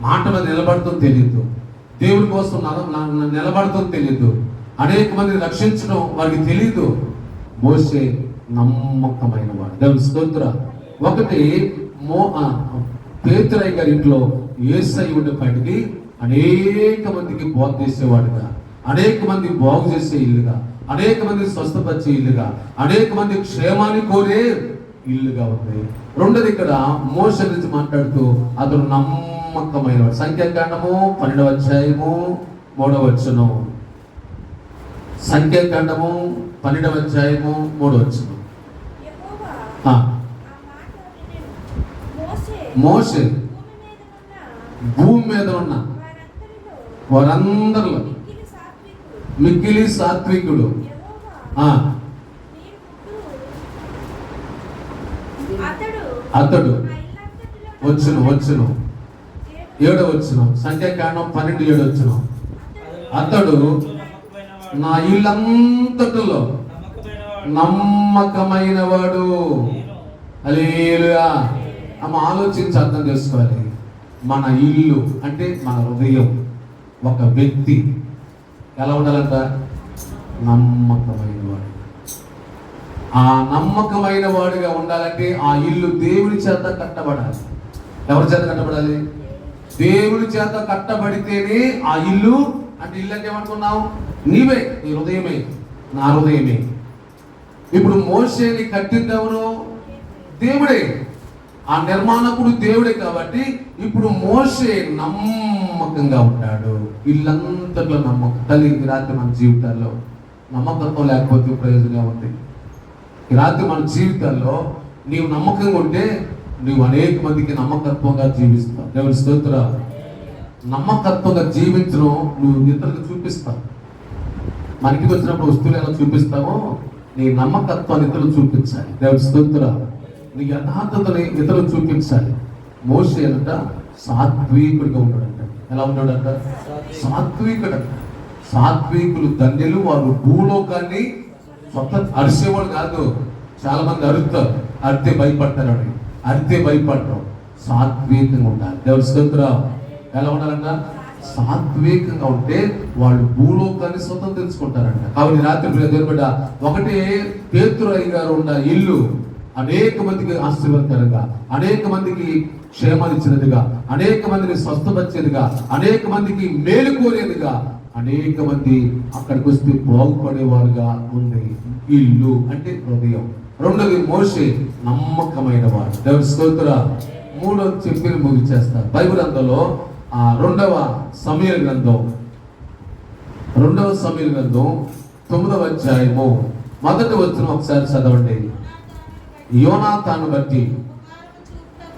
మాట మీద నిలబడటం తెలియదు, దేవుడి కోసం నిలబడటం తెలియదు, అనేక మందిని రక్షించడం వారికి తెలియదు. మోషే నమ్మకమైన వాడు. దేవుని స్తోత్రం. ఒకటి పేతురయ్య గారి ఇంట్లో యేసయ్య ఉండేపాటికి అనేక మందికి బోధ చేసేవాడుగా, అనేక మంది బాగు చేసే ఇల్లుగా, అనేక మంది స్వస్థపరిచే ఇల్లుగా, అనేక మంది క్షేమాన్ని కోరే ఇల్లుగా ఉంది. రెండోది ఇక్కడ మోషే గురించి మాట్లాడుతూ అతను నమ్మకమైన వాడు. సంఖ్యాకాండము 12వ అధ్యాయము 3వ వచనం. సంఖ్యాకాండము 12వ అధ్యాయము 3వ వచనం. మోషే భూమి మీద ఉన్న వారందరిలో మిక్కిలి సాత్వికుడు. అతడు వచ్చును 7వ వచనం. సంఖ్యాకాండం 12:7 వచనం. అతడు నా ఇల్లంతటిలో నమ్మకమైన వాడు. హల్లెలూయా. అమ్మ ఆలోచించి అర్థం చేసుకోవాలి. మన ఇల్లు అంటే మన హృదయం. ఒక వ్యక్తి ఎలా ఉండాలంట? నమ్మకమైన వాడు. ఆ నమ్మకమైన వాడిగా ఉండాలంటే ఆ ఇల్లు దేవుని చేత కట్టబడాలి. ఎవరి చేత కట్టబడాలి? దేవుని చేత కట్టబడితేనే ఆ ఇల్లు. అంటే ఇల్లు అంటే ఏమనుకున్నావు? నీవే, నీ హృదయమే, నా హృదయమే. ఇప్పుడు మోషేని కట్టింది ఎవరు? దేవుడే. ఆ నిర్మాణకుడు దేవుడే. కాబట్టి ఇప్పుడు మోషే నమ్మకంగా ఉంటాడు. ఇల్లంతట్లో నమ్మకం కలిగి. రాత్రి మన జీవితాల్లో నమ్మకత్వం లేకపోతే ప్రయోజనం ఉంది. ఈ రాత్రి మన జీవితాల్లో నీవు నమ్మకంగా ఉంటే నువ్వు అనేక మందికి నమ్మకత్వంగా జీవిస్తావు. దేవుని స్తోత్రం. నమ్మకత్వంగా జీవించడం నువ్వు ఇతరులకు చూపిస్తావు. మనకి వచ్చినప్పుడు వస్తువులు ఎలా చూపిస్తావో నీ నమ్మకత్వాన్ని ఇతరులు చూపించాలి. దేవుని స్తోత్రం. నీ యథార్థతని ఇతరులు చూపించాలి. మోషే అంట సాత్వికుడిగా ఉన్నాడంట. ఎలా ఉన్నాడంట? సాత్వికుడంట. సాత్వికులు ధన్యులు, వారు భూలోకాన్ని అరిసేవాడు కాదు. చాలా మంది అరుస్తారు, అరితే భయపడతారని. అరితే భయపడతాం. సాత్వికంగా ఉండాలి. దేవుని స్తోత్రం. ఎలా ఉండాలంట? సాత్వికంగా ఉంటే వాళ్ళు భూలోకాన్ని స్వతంత్రించుకుంటారంట. కాబట్టి రాత్రి దేవుని ఒకటే పేతురయ్య గారు ఉన్న ఇల్లు అనేక మందికి ఆశీర్వాదకరంగా, అనేక మందికి క్షేమాన్నిచ్చినదిగా, అనేక మందిని స్వస్థపరిచేదిగా, అనేక మందికి మేలు కోరేదిగా, అనేక మంది అక్కడికి వస్తే బాగుపడేవారుగా ఉంది. ఇల్లు అంటే హృదయం. రెండోది మోషే నమ్మకమైన వాడు. దేవుని స్తోత్రం. మూడోది చెప్పి ముగిచేస్తారు. బైబిల్ గ్రంథంలో 2వ సమూయేలు గ్రంథం 9వ అధ్యాయము 1వ వచనం ఒకసారి చదవండి. యోనాతాను బట్టి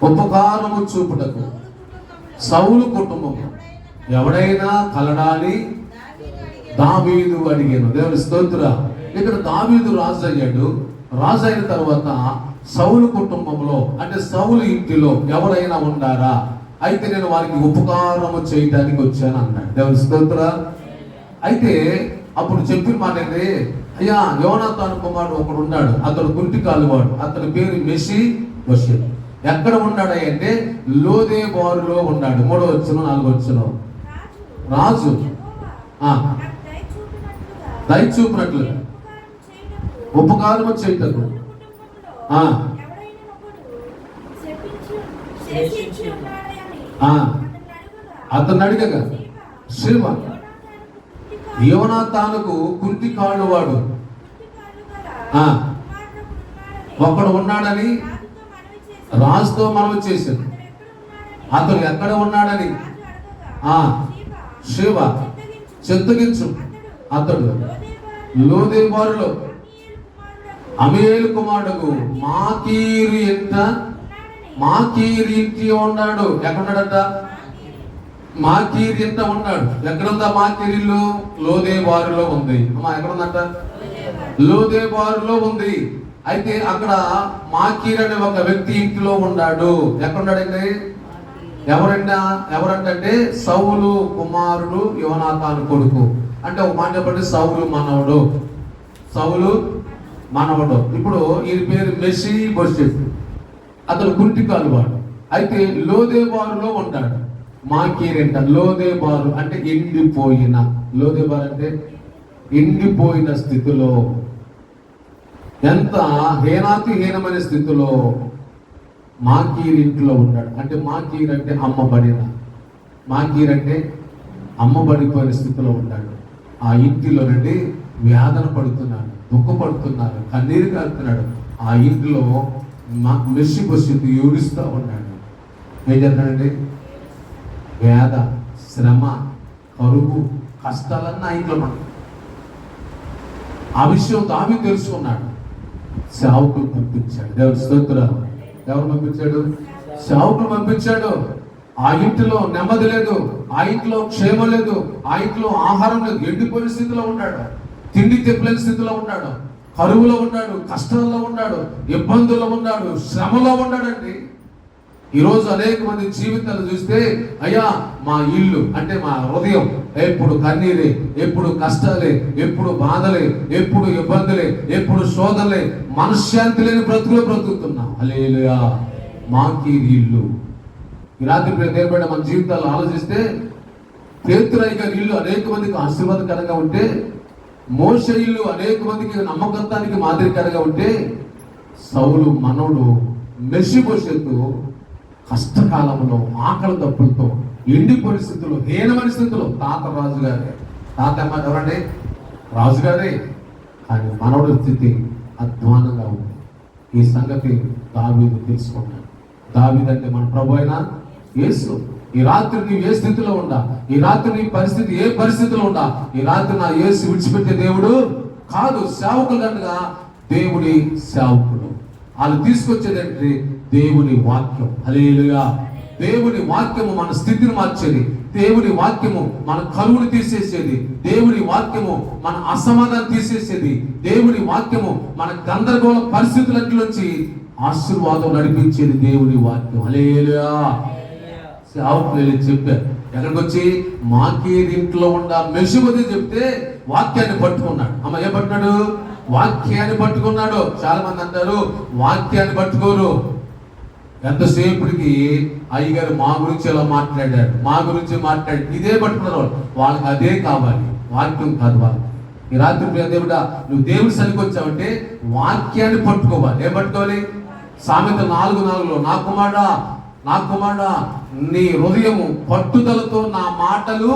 ఉపకారము చూపుటకు సౌలు కుటుంబం ఎవడైనా కలడాలి దావీదు అడిగాను. దేవుని స్తోత్రం. ఇక్కడ దావీదు రాజు అయ్యాడు. రాజు అయిన తర్వాత సౌలు కుటుంబంలో అంటే సౌలు ఇంటిలో ఎవరైనా ఉండారా? అయితే నేను వారికి ఉపకారము చేయడానికి వచ్చాను అన్నాడు. దేవుని స్తోత్రం. అయితే అప్పుడు చెప్పిన మాట ఏంటి? అయ్యా, యోనాతాను కుమారుడు ఒకడు ఉన్నాడు, అతడు కుంటి కాలువాడు, అతని పేరు మెషీబోషెతు. ఎక్కడ ఉన్నాడు అంటే లోదెబారులో ఉన్నాడు. 3వ వచనం 4వ వచనం. రాజు దయ చూపినట్లుగా ఉపకారము చేయటకు అతను అడిగగా శివ యోనాతానుకు కుంటి కాళ్ళు వాడు ఒకడు ఉన్నాడని రాజుతో మనవి చేశాడు. అతడు ఎక్కడ ఉన్నాడని శివ చింతగించు. అతడు లోదేబారులో అమీయేలు కుమారుడు మాకీరు ఇంట మాకీరు ఇంటి ఉన్నాడు. ఎక్కడున్నాడట? మాకీరు ఇంట ఉన్నాడు. ఎక్కడుందా మాకీరిల్లు? లోదేబారులో ఉంది. అమ్మా ఎక్కడుందట? లోదేబారులో ఉంది. అయితే అక్కడ మాకీర్ అనే ఒక వ్యక్తి ఇంటిలో ఉన్నాడు. ఎక్కడున్నాడండి? ఎవరంటే సౌలు కుమారుడు యోనాతాను కొడుకు. అంటే ఒక మాట చెప్పండి, సౌలు మనవడు. సౌలు మనవడు. ఇప్పుడు ఈయన పేరు మెషీ బొషెత్. అతను కుంటికాలు వాడు. అయితే లోదేబారులో ఉంటాడు. మాకీర్ అంట. లోదేబారు అంటే ఎండిపోయిన. లోదేబారు అంటే ఎండిపోయిన స్థితిలో, ఎంత హీనమైన స్థితిలో మాకీర్ ఇంట్లో ఉన్నాడు. అంటే మాకీర్ అంటే అమ్మబడిన, మాకీర్ అంటే అమ్మబడిపోయిన స్థితిలో ఉన్నాడు. ఆ ఇంటిలో నుండి వేదన పడుతున్నాడు, దుఃఖపడుతున్నారు, కన్నీరు కారుతున్నాడు. ఆ ఇంట్లో మెషిబోషెతు ఏడుస్తూ ఉన్నాడు. ఏం చేస్తాడండి? వేద, శ్రమ, కరువు, కష్టాలన్నీ ఆ ఇంట్లో పడు. ఆ విషయం దావీదు తెలుసుకున్నాడు. సేవకులు పంపించాడు. దేవుడి స్తోత్రం. ఎవరు పంపించాడు? సేవకులు పంపించాడు. ఆ ఇంటిలో నెమ్మది లేదు, ఆ ఇంట్లో క్షేమం లేదు, ఆ ఇంట్లో ఆహారం లేదు. ఎండిపోయిన స్థితిలో ఉన్నాడు, తిండి తెప్పలేని స్థితిలో ఉన్నాడు, కరువులో ఉన్నాడు, కష్టాల్లో ఉన్నాడు, ఇబ్బందుల్లో ఉన్నాడు, శ్రమలో ఉన్నాడండి. ఈరోజు అనేక మంది జీవితాలు చూస్తే, అయ్యా మా ఇల్లు అంటే మా హృదయం ఎప్పుడు కన్నీరే, ఎప్పుడు కష్టాలే, ఎప్పుడు బాధలే, ఎప్పుడు ఇబ్బందులే, ఎప్పుడు శోధనలే, మనశ్శాంతి లేని బ్రతుకులు బ్రతుకుతున్నాం. హల్లెలూయా. మాకి ఇల్లు. ఈ రాత్రి దేవుడు మన జీవితాలు ఆలోచిస్తే, పేతురయ్య గారి ఇల్లు అనేక మందికి ఆశీర్వాదకరంగా ఉంటే, మోషే ఇల్లు అనేక మందికి నమ్మకత్వానికి మాదిరికరంగా ఉంటే, సౌలు మనవుడు మెషిబోషెతు కష్టకాలంలో ఆకలి దప్పులతో ఎండి పరిస్థితుల్లో హీనమైన స్థితిలో, తాత రాజుగారే, తాత ఎవరండి? రాజుగారే. కానీ మనవడి స్థితి అధ్వానంగా ఉంది. ఈ సంగతి దావీదు తెలుసుకున్నాడు. దావీదు అంటే మన ప్రభు అయిన యేసు. ఈ రాత్రి నీవు ఏ స్థితిలో ఉండా, ఈ రాత్రి నీ పరిస్థితి ఏ పరిస్థితిలో ఉండా, ఈ రాత్రి నా యేసు విడిచిపెట్టే దేవుడు కాదు. సేవకులు కనుక దేవుడి సేవకులు. వాళ్ళు తీసుకొచ్చేది ఏంటి? దేవుని వాక్యం. హల్లెలూయా. దేవుని వాక్యము మన స్థితిని మార్చేది, దేవుని వాక్యము మన కరువును తీసేసేది, దేవుని వాక్యము మన అసమాధానం తీసేసేది, దేవుని వాక్యము మన గందరగోళ పరిస్థితులలోంచి ఆశీర్వాదం నడిపించేది దేవుని వాక్యం. హల్లెలూయా. సేవకులు చెప్పారు. ఎక్కడికి వచ్చి? మాకీర్ ఇంట్లో ఉన్న మెషిబోషెతు చెప్తే వాక్యాన్ని పట్టుకున్నాడు. అమ్మ ఏం పట్టుకున్నాడు? వాక్యాన్ని పట్టుకున్నాడు. చాలా మంది అంటారు వాక్యాన్ని పట్టుకోరు. ఎంతసేపటికి అయ్యగారు మా గురించి ఎలా మాట్లాడాడు, మా గురించి మాట్లాడి ఇదే పట్టుకున్నారు. వాళ్ళకి అదే కావాలి, వాక్యం కాదు వాళ్ళు. ఈ రాత్రి దేవుడా నువ్వు దేవుడి సరికి వచ్చావంటే వాక్యాన్ని పట్టుకోవాలి. ఏం పట్టుకోవాలి? సామెత 4:4 నా కుమారుడా నీ హృదయము పట్టుదలతో నా మాటలు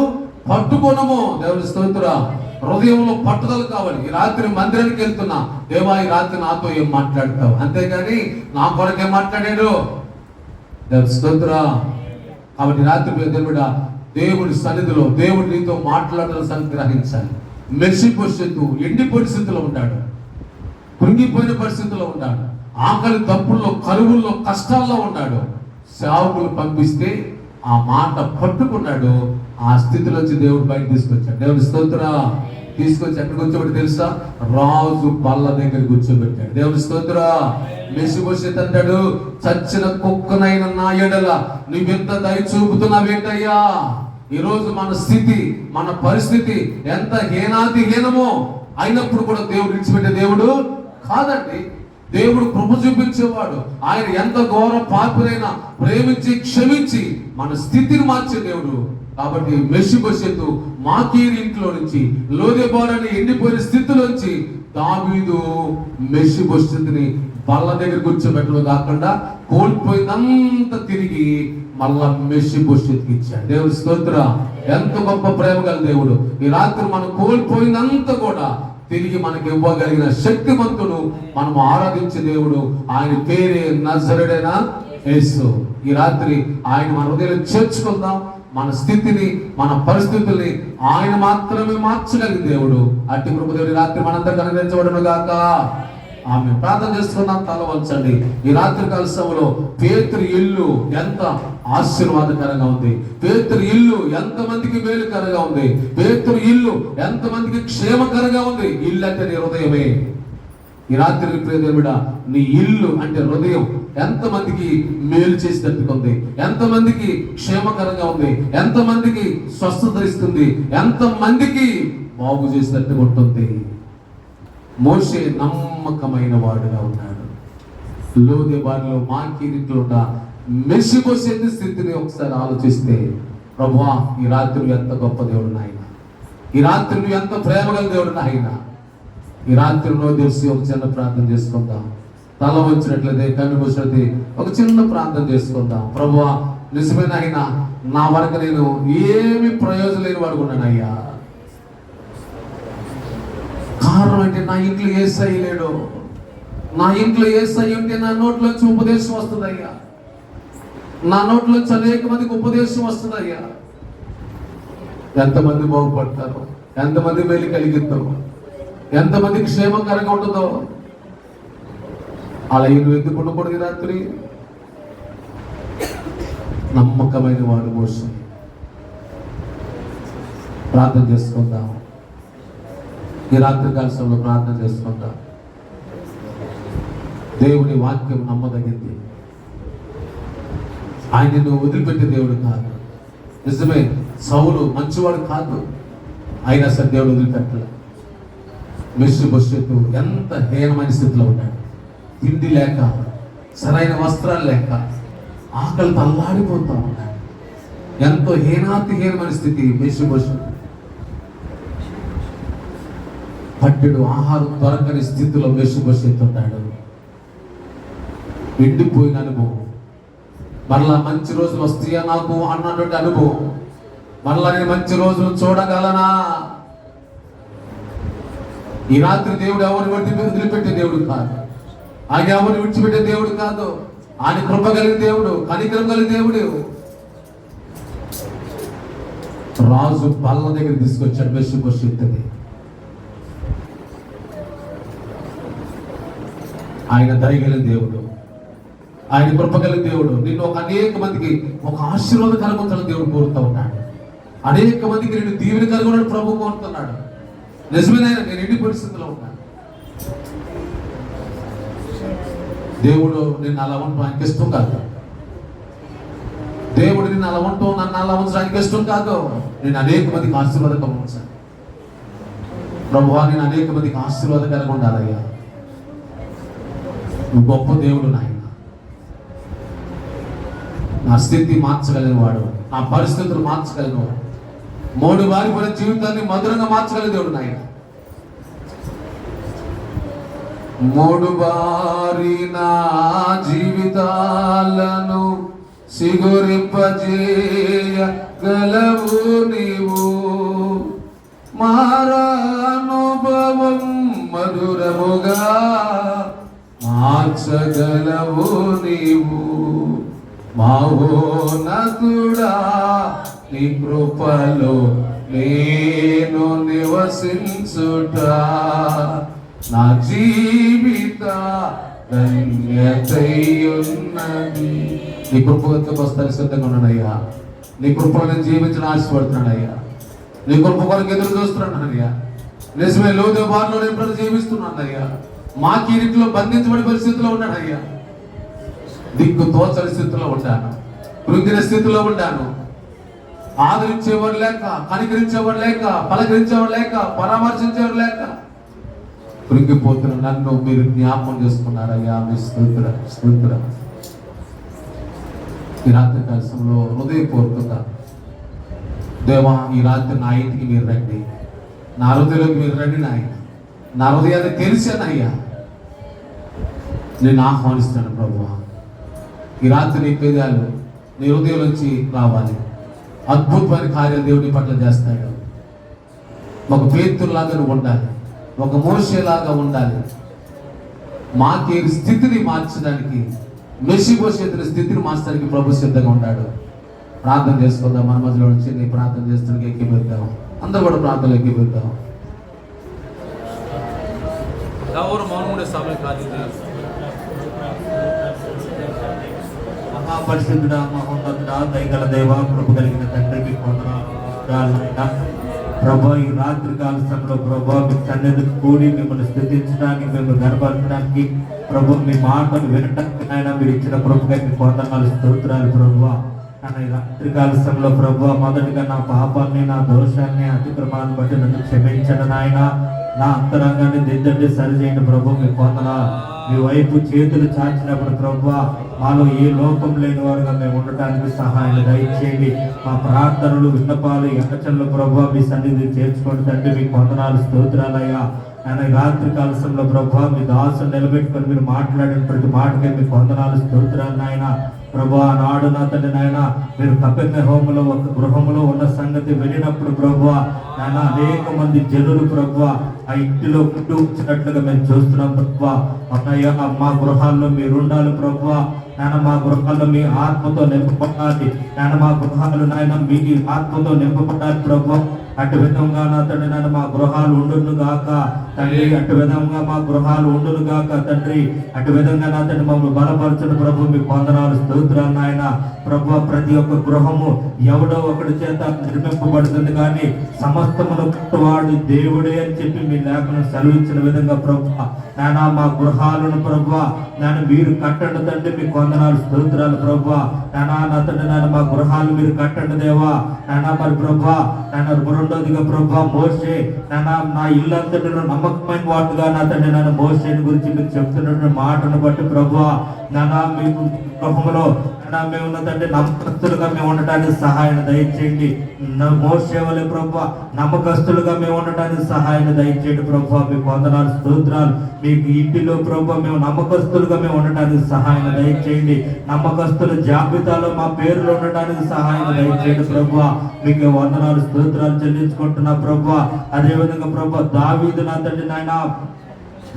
పట్టుకోనము. దేవుడి స్తోత్రం. హృదయంలో పట్టుదల కావాలి. ఈ రాత్రి మందిరానికి వెళ్తున్నా, దేవా ఈ రాత్రి నాతో ఏం మాట్లాడతావు, అంతేగాని నా కొరకేం మాట్లాడాడు. దేవుడి స్తోత్రం. కాబట్టి రాత్రి దేవుడా దేవుడి సన్నిధిలో దేవుడు నీతో మాట్లాడాలని సంగ్రహించాలి. మెషిబోషెతు ఎండి పరిస్థితిలో ఉంటాడు, కృంగిపోయిన పరిస్థితిలో ఉంటాడు, ఆకలి తప్పుల్లో, కరువుల్లో, కష్టాల్లో ఉన్నాడు. సేవకులు పంపిస్తే ఆ మాట పట్టుకున్నాడు. ఆ స్థితిలోంచి దేవుడు బయట తీసుకొచ్చాడు. దేవుడి స్తోత్రం. తీసుకొచ్చి ఎక్కడ కూర్చోబెట్టి తెలుసా? రాజు బల్ల దగ్గర కూర్చోబెట్టాడు. దేవుడి స్తోత్రం. మెషిబోషెతు అంటాడు, చచ్చిన కుక్కనైన నా ఎడల నువ్వెంత దయ చూపుతున్నావేంటయ్యా. ఈరోజు మన స్థితి, మన పరిస్థితి ఎంత హీనమో అయినప్పుడు కూడా దేవుడు విడిచిపెట్టే దేవుడు కాదండి. దేవుడు కృప చూపించేవాడు. ఆయన ఎంత ఘోర పాపులైనా ప్రేమించి క్షమించి మన స్థితిని మార్చే దేవుడు. కాబట్టి మెషిబోషెతు మాకీర్ ఇంట్లో నుంచి, లోదెబారని ఎండిపోయిన స్థితిలోంచి దావీదు మెషిబోషెతుని బల్ల దగ్గర కూర్చోబెట్టడం కాకుండా కోల్పోయిందంతా తిరిగి మళ్ళా మెషిబోషెతుకి ఇచ్చాడు. దేవుడి స్తోత్రం. ఎంత గొప్ప ప్రేమ గల దేవుడు. ఈ రాత్రి మనం కోల్పోయిందంతా కూడా తిరిగి మనకి ఇవ్వగలిగిన శక్తిమంతుడు, మనం ఆరాధించే దేవుడు. ఆయన పేరే నజరేయుడైన యేసు. ఈ రాత్రి ఆయన మన హృదయంలో చేర్చుకుందాం. మన స్థితిని, మన పరిస్థితుల్ని ఆయన మాత్రమే మార్చగలిగిన దేవుడు. అట్టి కృప దేవుడి రాత్రి మనందరికీ అనుగ్రహించబడును గాక. ఆమె ప్రార్థన చేసుకున్నాం. తల వంచండి. ఈ రాత్రి కాల సమయంలో పేతురు ఇల్లు ఎంత ఆశీర్వాదకరంగా ఉంది, పేతురు ఇల్లు ఎంతమందికి మేలుకరంగా ఉంది, పేతురు ఇల్లు ఎంతమందికి క్షేమకరంగా ఉంది. ఇల్లు అంటే నీ హృదయమే. ఈ రాత్రి ప్రియదేవుడ, నీ ఇల్లు అంటే హృదయం ఎంతమందికి మేలు చేసినట్టుగా ఉంది, ఎంతమందికి క్షేమకరంగా ఉంది, ఎంతమందికి స్వస్థత ఇస్తుంది, ఎంతమందికి బాగు చేసినట్టుగా ఉంటుంది. మోషే నమ్మకమైన వాడుగా ఉన్నాడు. లోదెబారులో మాకీరిట్లో ఉన్న మెషిబోషెతు స్థితిని ఒకసారి ఆలోచిస్తే, ప్రభువా ఈ రాత్రి ఎంత గొప్ప దేవుడు నాయన, ఈ రాత్రి నువ్వు ఎంత ప్రేమగల దేవుడు నాయన. ఈ రాత్రి నువ్వు తెలిసి ఒక చిన్న ప్రార్థన చేసుకుందాం. తల వంచినట్లయితే, కన్ను మూసినట్లయితే ఒక చిన్న ప్రార్థన చేసుకుందాం. ప్రభువా నిజమైన ఆయన, నా వరకు నేను ఏమి ప్రయోజనం లేని వాడుకున్నాను అయ్యా. కారణం అంటే నా ఇంట్లో యేసయ్య లేడు. నా ఇంట్లో యేసయ్య ఉంటే నా నోట్లోంచి ఉపదేశం వస్తుందయ్యా, నా నోట్లోంచి అనేక మందికి ఉపదేశం వస్తుందయ్యా. ఎంతమంది బాగుపడతారు, ఎంతమంది మేలు కలిగిద్దాం, ఎంతమందికి క్షేమకరంగా ఉంటుందో. అలా నువ్వు ఎందుకు ఉండకూడదు? రాత్రి నమ్మకమైన వాడు మోషే. ప్రార్థన చేసుకుందాం. ఈ రాత్రి కాలంలో ప్రార్థన చేసుకుందాం. దేవుని వాక్యం నమ్మదగింది. ఆయన నువ్వు వదిలిపెట్టే దేవుడు కాదు. నిజమే, సౌలు మంచివాడు కాదు, అయినా సరే దేవుడు వదిలిపెట్టలే. మెషిబోషెతు ఎంత హీనమైన స్థితిలో ఉన్నాడు. తిండి లేక, సరైన వస్త్రాలు లేక, ఆకలి తల్లాడిపోతా ఉన్నాడు. ఎంతో హీనమైన స్థితి మెషిబోషెతు. పట్టెడు ఆహారం దొరకని స్థితిలో మెషిబోషెతు ఉన్నాడు. ఎండిపోయిన అనుభవం, మరలా మంచి రోజులు వస్తాయా నాకు అన్నటువంటి అనుభవం, మరలా నేను మంచి రోజులు చూడగలనా? ఈ రాత్రి దేవుడు ఎవరిని వదిలిపెట్టే దేవుడు కాదు. ఆయన ఎవరిని విడిచిపెట్టే దేవుడు కాదు. ఆయన కృప కలిగిన దేవుడు, కనికరం కలిగిన దేవుడు. రాజు బల్ల దగ్గర తీసుకొచ్చాడు మెషిబోషెతుని. ఆయన దయగలిగిన దేవుడు, ఆయన కృప కలిగిన దేవుడు. నిన్ను ఒక అనేక మందికి ఒక ఆశీర్వాదకరంగా దేవుడు కోరుతూ ఉన్నాడు. అనేక మందికి నేను దీవెనకరంగా ప్రభు కోరుతున్నాడు. నిజమేనాయన, నేను ఎన్ని పరిస్థితుల్లో ఉన్నాను. దేవుడు నిన్ను అలా ఉండటం ఆయనకి ఇష్టం కాదు. దేవుడు నిన్ను అలా ఉండటం, నన్ను అలా ఉంచడానికి ఇష్టం కాదు. నేను అనేక మందికి ఆశీర్వాదకరంగా ఉంచాను. ప్రభువా నేను అనేక మందికి ఆశీర్వాదకరంగా ఉండాలయ్యా. నువ్వు గొప్ప దేవుడు నాయన. నా స్థితి మార్చగలిగిన వాడు, నా పరిస్థితులు మార్చగలిగిన వాడు, మూడు వారి జీవితాన్ని మధురంగా మార్చగలిగిన దేవుడు నాయన. మూడు బారి నా జీవితాలను సిగురింపజేయగలవు నీవు. మారానుభవం మధురముగా మార్చగలవు నీవు. మహోన్నతుడా నీ కృపలో నేను నివసించుట నా జీవిత ధన్యతయున్నది. నీ కృపకు వస్తానికి సిద్ధంగా ఉన్నానయ్యా. నీ కృపలో నేను జీవించిన ఆశపడుతున్నానయ్యా. నీ కృప కొరకు ఎదురు చూస్తున్నానయ్యా. నిజమే, లోదెబారులో నేను ప్రజలు జీవిస్తున్నానయ్యా. మా కీరిట్లో బంధించబడి పరిస్థితిలో ఉన్నానయ్యా. దిక్కు తోచని స్థితిలో ఉండాను, కృంగిన స్థితిలో ఉండాను. ఆదరించేవాడు లేక, కనికరించేవాడు లేక, పలకరించేవాడు లేక, పరామర్శించేవాడు లేక కృంగిపోతున్న నన్ను మీరు జ్ఞాపకం చేసుకున్నారయ్యా. మీ స్తోత్ర స్తోత్ర. ఈ రాత్రి కాలంలో హృదయపూర్వకంగా దేవా, ఈ రాత్రి నా ఇంటికి మీరు రండి, నా హృదయంలోకి మీరు రండి నాయన. నా హృదయాన్ని తెలిసానయ్యా, నేను ఆహ్వానిస్తాను ప్రభువా. ఈ రాత్రి నీ పేదాలు నీ హృదయం నుంచి రావాలి. అద్భుతమైన కార్యాలు దేవుడి పట్ల చేస్తాడు. ఒక పేతురులాగా నువ్వు ఉండాలి, ఒక మోషేలాగా ఉండాలి. మాకి స్థితిని మార్చడానికి, మెషిబోషెతు స్థితిని మార్చడానికి ప్రభు సిద్ధంగా ఉన్నాడు. ప్రార్థన చేసుకుందాం. మన మధ్యలో నుంచి నీ ప్రార్థన చేస్తున్న ఎక్కిపోద్దాం. అందరూ కూడా ప్రార్థనలు ఎక్కిపోద్దాం. ఎవరు మౌనముడే సమయం కాదు. మహాపరిశుద్ధుడా, మహోన్నతుడా, దయగల దేవా, కృప కలిగిన తండ్రికి వందనాలు. ప్రభా, ఈ రాత్రి కాల సమయంలో ప్రభా మీ సన్నిధి కూడి మిమ్మల్ని స్థుతించడానికి, మిమ్మల్ని గర్భపరచడానికి, ప్రభు మీ మాటలు వినడానికి ఆయన మీరు ఇచ్చిన కృపగా మీకు వందనాలు, స్తోత్రాలు ప్రభువా. కానీ ఈ రాత్రి కాల సమయంలో ప్రభు మొదటిగా నా పాపాన్ని, నా దోషాన్ని, అతిక్రమాన్ని బట్టి నన్ను క్షమించండి నాయన. నా అంతరంగాన్ని దిద్దండి, సరిచేయండి ప్రభు. మీకు వందనాలు. మీ వైపు చేతులు చాచినప్పుడు ప్రభువా మాలో ఏ లోపం లేని వారుగా మేము ఉండటానికి సహాయం దయచేయండి. మా ప్రార్థనలు, విన్నపాలు, ఎక్కచంలో ప్రభువా మీ సన్నిధి చేర్చుకోండి తండ్రి. మీకు వందనాలు, స్తోత్రాలయ్యా. ఆయన రాత్రి కాలశంలో ప్రభువా మీ దాసులు నిలబెట్టుకొని మీరు మాట్లాడిన ప్రతి మాటకే మీకు వందనాలు, స్తోత్రాలు నాయన. ప్రభువా నాడు నా తండ్రి నాయన మీరు కపెర్నహూములో ఒక గృహంలో ఉన్న సంగతి వెళ్ళినప్పుడు ప్రభువా నాయన అనేక మంది జనులు ప్రభువా ఆ ఇంటిలో పుట్టు వచ్చినట్లుగా మేము చూస్తున్నాం ప్రభువా. అన్నయ్య మా గృహాల్లో మీరు ఉండాలి ప్రభువా. నాయన మా గృహాల్లో మీ ఆత్మతో నింపబడాలి. నాయన మా గృహాలు నాయన మీ ఆత్మతో నింపబడాలి ప్రభువా. అటు విధంగా నా తండ్రి నాయన మా గృహాలు ఉండును గాక తండ్రి. అటు విధంగా మా గృహాలు ఉండును గాక తండ్రి. అటు విధంగా నా తండ్రి మమ్మల్ని బలపరచండి ప్రభు. మీకు వందనాలు, స్తోత్రాలు నాయన. ప్రభు ప్రతి ఒక్క గృహము ఎవడో ఒకటి చేత నిర్మింపబడుతుంది, కానీ సమస్తమును కట్టువాడు దేవుడే అని చెప్పి మీ లేఖను సెలవించిన విధంగా ప్రభు నాయన మా గృహాలను ప్రభు నాయన మీరు కట్టండి తండ్రి. మీకు వందనాలు, స్తోత్రాలు ప్రభు. నాయన నా తండ్రి నాయన మా గృహాలు మీరు కట్టండి దేవా. నాయన మరి ప్రభు నాయన రెండోదిగా ప్రభు మోషే నాయన నా ఇల్లంతటిలో నమ్మకమైన వాడుగా నా తండ్రి నాయన మోషేని గురించి మీరు చెప్తున్నటువంటి మాటను బట్టి ప్రభు నాయన మీకు గృహంలో మేము తండ్రి నమ్మకస్తులుగా మేము ఉండటానికి సహాయం దయచేయండి. మోషే వలె ప్రభు నమ్మకస్తులుగా మేము ఉండటానికి సహాయం దయచేయండి ప్రభు. మీకు వందనాలు, స్తోత్రాలు. మీకు ఇంటిలో ప్రభు మేము నమ్మకస్తులుగా మేము ఉండటానికి సహాయం దయచేయండి. నమ్మకస్తుల జాబితాలో మా పేర్లు ఉండటానికి సహాయం దయచేయండి ప్రభు. మీకు వందనాలు, స్తోత్రాలు చెల్లించుకుంటున్నా ప్రభు. అదేవిధంగా ప్రభు దావీదు నా తండ్రి నాయన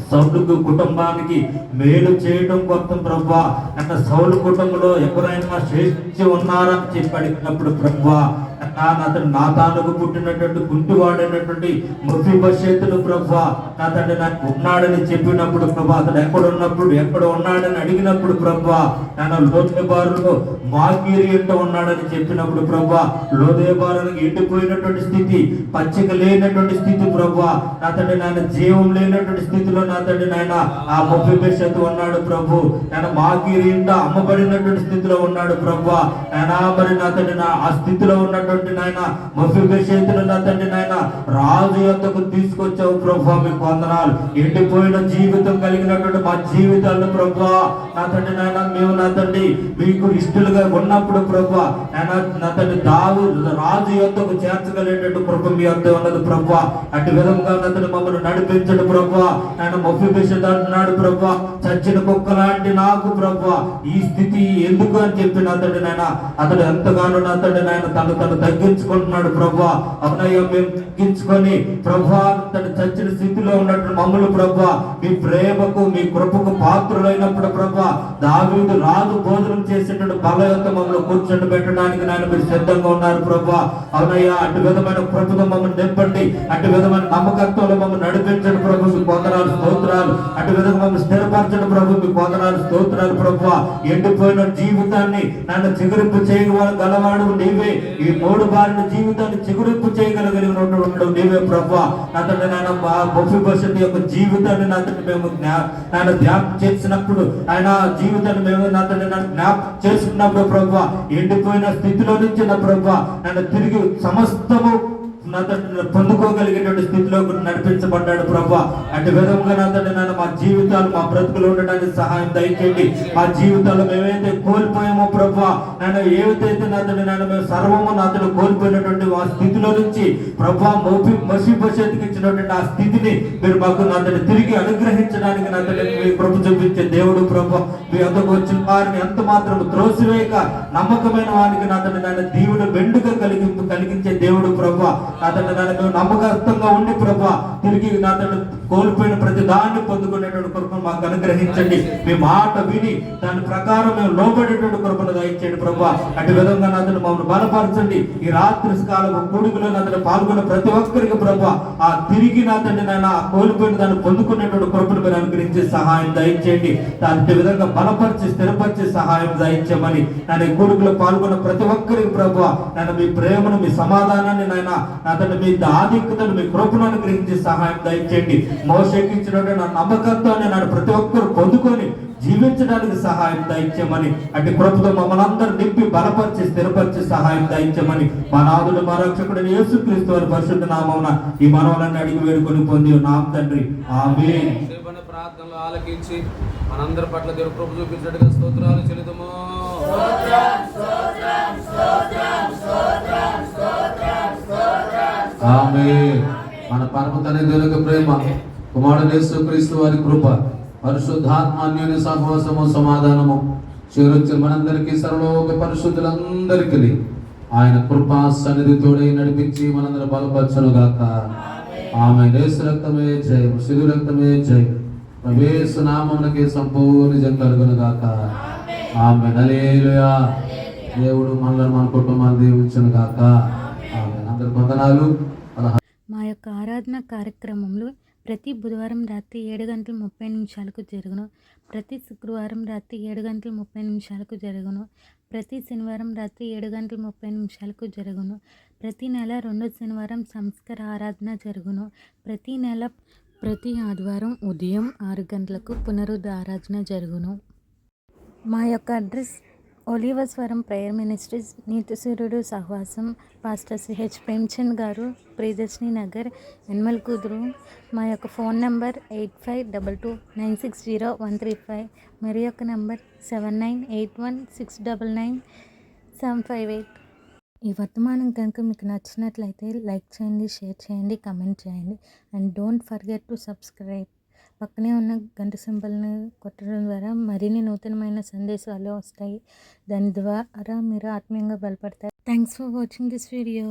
సౌలు కుటుంబానికి మేలు చేయడం కోసం ప్రభా అన్న సౌలు కుటుంబంలో ఎవరైనా శేషించి ఉన్నారా అని చెప్పి అడిగినప్పుడు ప్రభా అతను నాతానుకు పుట్టినటువంటి కుంటివాడైనటువంటి మెఫీబోషెతును ప్రభా నా తండ్రి నాకు ఉన్నాడని చెప్పినప్పుడు ప్రభా అతను ఎక్కడ ఉన్నాడని అడిగినప్పుడు ప్రభా నాన్న లోదేబారులో మాకీరి ఎంట ఉన్నాడని చెప్పినప్పుడు ప్రభా లోదేబారునికి ఎండిపోయినటువంటి స్థితి, పచ్చిక లేనటువంటి స్థితి ప్రభా నా తండ్రి నాయన జీవం లేనటువంటి స్థితిలో నా తండ్రి నాయన ఆ మెఫీబోషెతు ఉన్నాడు ప్రభు. నాయన మాకీరి ఎంట అమ్మబడినటువంటి స్థితిలో ఉన్నాడు ప్రభా. నాయన మరి నా తండ్రి ఆ స్థితిలో ఉన్నటువంటి నాయన మెఫీబోషెతును నా తండ్రి నాయన రాజు యొద్దకు తీసుకొచ్చావు ప్రభు. మీకు వందనాలు. ఎండిపోయిన జీవితం కలిగినటువంటి మా జీవితాలను ప్రభు నా తండ్రి నాయన మేము నా తండ్రి మీకు ఇష్టలుగా ఉన్నప్పుడు ప్రభు నా తండ్రి రాజు యొద్దకు చేర్చగలిగేటట్టు కృప మీ వద్ద ఉన్నది ప్రభు. అటు విధంగా నా తండ్రి మమ్మల్ని నడిపించడు ప్రభు. ఆయన మెఫీబోషెతు అంటున్నాడు ప్రభు చచ్చిన కుక్క లాంటి నాకు ప్రభు ఈ స్థితి ఎందుకు అని చెప్పి నా తండ్రి నాయన అతడు ఎంతగానో నా తండ్రి నాయన తను తగ్గించుకుంటున్నాడు ప్రభు. అవునయ్యా మేము తగ్గించుకొని ప్రభు తను చచ్చిన స్థితిలో ఉన్నట్టు మమ్మల్ని ప్రభు మీ ప్రేమకు మీ కృపకు పాత్రులైనప్పుడు ప్రభు దావీదు రాజు భోజనం చేసేటువంటి బలయుత మమ్మల్ని కూర్చొని పెట్టడానికి నాయన మీరు సిద్ధంగా ఉన్నారు ప్రభు. అవునయ్యా అటు విధమైన కృపతో మమ్మల్ని నింపండి. అటు విధమైన నమ్మకత్వంలో మమ్మల్ని నడిపించండి ప్రభు. మీకు వందనాలు, స్తోత్రాలు. అటు విధంగా మమ్మల్ని స్థిరపరచండి ప్రభు. మీకు వందనాలు, స్తోత్రాలు ప్రభు. ఎండిపోయిన జీవితాన్ని నన్ను చిగురింపు చేయగలవాడు నీవే. ఈ మూడు బారిన జీవితాన్ని చిగురింపు చేయగలిగినటువంటి నీవే ప్రభు. నాతంటే నాయన మెఫీబోషెతు యొక్క జీవితాన్ని నాతంటే మేము ఆయన ధ్యానం చేసినప్పుడు ఆయన జీవితాన్ని మేము నాతంటే జ్ఞాపకం చేసుకున్నప్పుడు ప్రభు ఎండిపోయిన స్థితిలో నుంచి నా ప్రభు నన్ను తిరిగి సమస్తము పొందుకోగలిగేటువంటి స్థితిలో నడిపించబడ్డాడు ప్రభా. అటు విధంగా నాతండి నాన్న మా జీవితాలు మా బ్రతుకులు ఉండడానికి సహాయం దయచేయండి. మా జీవితాల్లో మేమైతే కోల్పోయామో ప్రభా నాన్న ఏవైతే నాతండి నాన్న మేము సర్వము నాతను కోల్పోయినటువంటి ఆ స్థితిలో నుంచి ప్రభా మెఫీబోషెతుకి ఇచ్చినటువంటి ఆ స్థితిని మీరు మాకు నాతని తిరిగి అనుగ్రహించడానికి నాతని మీ కృప చూపించే దేవుడు ప్రభా. మీ అంతకు వచ్చిన వారిని ఎంత మాత్రం త్రోసివేయక నమ్మకమైన వారికి నాతని నాన్న దీవుడు మెండుగా కలిగించే దేవుడు ప్రభా. అతను నన్ను నమ్మకత్వంగా ఉండి ప్రభా తిరిగి అతను కోల్పోయిన ప్రతి దాన్ని పొందుకునేటువంటి కృపను మాకు అనుగ్రహించండి. మీ మాట విని దాని ప్రకారం మేము లోబడేటువంటి కృపను దయచేయండి ప్రభా. అటు విధంగా అతను మమ్మల్ని బలపరచండి. ఈ రాత్రి కాలం కూడికలో అతను పాల్గొన్న ప్రతి ఒక్కరికి ప్రభా ఆ తిరిగి నాతండి నాయన కోల్పోయిన దాన్ని పొందుకునేటువంటి కృపను మీరు అనుగ్రహించి సహాయం దయచేయండి. దాని విధంగా బలపరిచి స్థిరపరిచి సహాయం దయచేయమని నన్ను కూడికలో పాల్గొన్న ప్రతి ఒక్కరికి ప్రభా నన్ను మీ ప్రేమను మీ సమాధానాన్ని నాయన అతను మీ ఆధిక్యతను మీ కృపను అనుగ్రహించి సహాయం దయచేయండి. మోషేకి ఇచ్చినటువంటి నా నమ్మకత్వాన్ని నన్ను ప్రతి ఒక్కరు పొందుకొని జీవించడానికి సహాయం దయచేయమని అటు కృపతో మమ్మల్ని అందరూ నింపి బలపరిచి స్థిరపరిచి సహాయం దయచేయమని మా నాథుడు మా రక్షకుడు యేసుక్రీస్తు వారి పరిశుద్ధ నామమున ఈ మనవలన్నీ అడిగి వేడుకొని పొంది నామ తండ్రి ఆమేన్. దేవుని ప్రార్థనలు ఆలకించి మనందరి పట్ల దేవుడు కృప చూపించినట్టుగా స్తోత్రాలు చెల్లిదము. ఆమేన్. మన పరమ తండ్రి దేవుని యొక్క ప్రేమ, కుమారుడు యేసుక్రీస్తు వారి కృప, పరిశుద్ధాత్మ అన్యోన్య సహవాసము సమాధానము చేరొచ్చిన మనందరికీ సర్వలోక పరిశుద్ధులందరికీ ఆయన కృపా సన్నిధి తోడై నడిపించి మనందరూ బలపరచును గాక. ఆమేన్. యేసు రక్తమే జయం, శిలువ రక్తమే జయం, యేసు నామమునకే సంపూర్ణ జయం కలుగును గాక. ఆమేన్. హల్లెలూయా. దేవుడు మనల్ని మన కుటుంబాన్ని దీవించును గాక. ఆమేన్. అందరి వందనాలు. మా యొక్క ఆరాధన కార్యక్రమంలో ప్రతి బుధవారం రాత్రి 7:30 జరుగును. ప్రతి శుక్రవారం రాత్రి 7:30 జరుగును. ప్రతి శనివారం రాత్రి 7:30 జరుగును. ప్రతి నెల 2వ శనివారం సంస్కార ఆరాధన జరుగును. ప్రతి ఆదివారం ఉదయం 6 గంటలకు పునరుద్ధ ఆరాధన జరుగును. మా యొక్క అడ్రస్ ఒలీవస్వరం ప్రేయర్ మినిస్ట్రీస్, నీతిసూర్యుడు సహవాసం, పాస్టర్ సిహెచ్ ప్రేమ్చంద్ గారు, ప్రియదర్శిని నగర్, యనమల కుదురు. మా యొక్క ఫోన్ నంబర్ 8522960135. మరి యొక్క నంబర్ 7981699758. ఈ వర్తమానం కనుక మీకు నచ్చినట్లయితే లైక్ చేయండి, షేర్ చేయండి, కమెంట్ చేయండి. And don't forget to subscribe. పక్కనే ఉన్న గంట సింబల్ని కొట్టడం ద్వారా మరిన్ని నూతనమైన సందేశాలు వస్తాయి. దాని ద్వారా మీరు ఆత్మీయంగా బలపడతారు. Thanks for watching this video.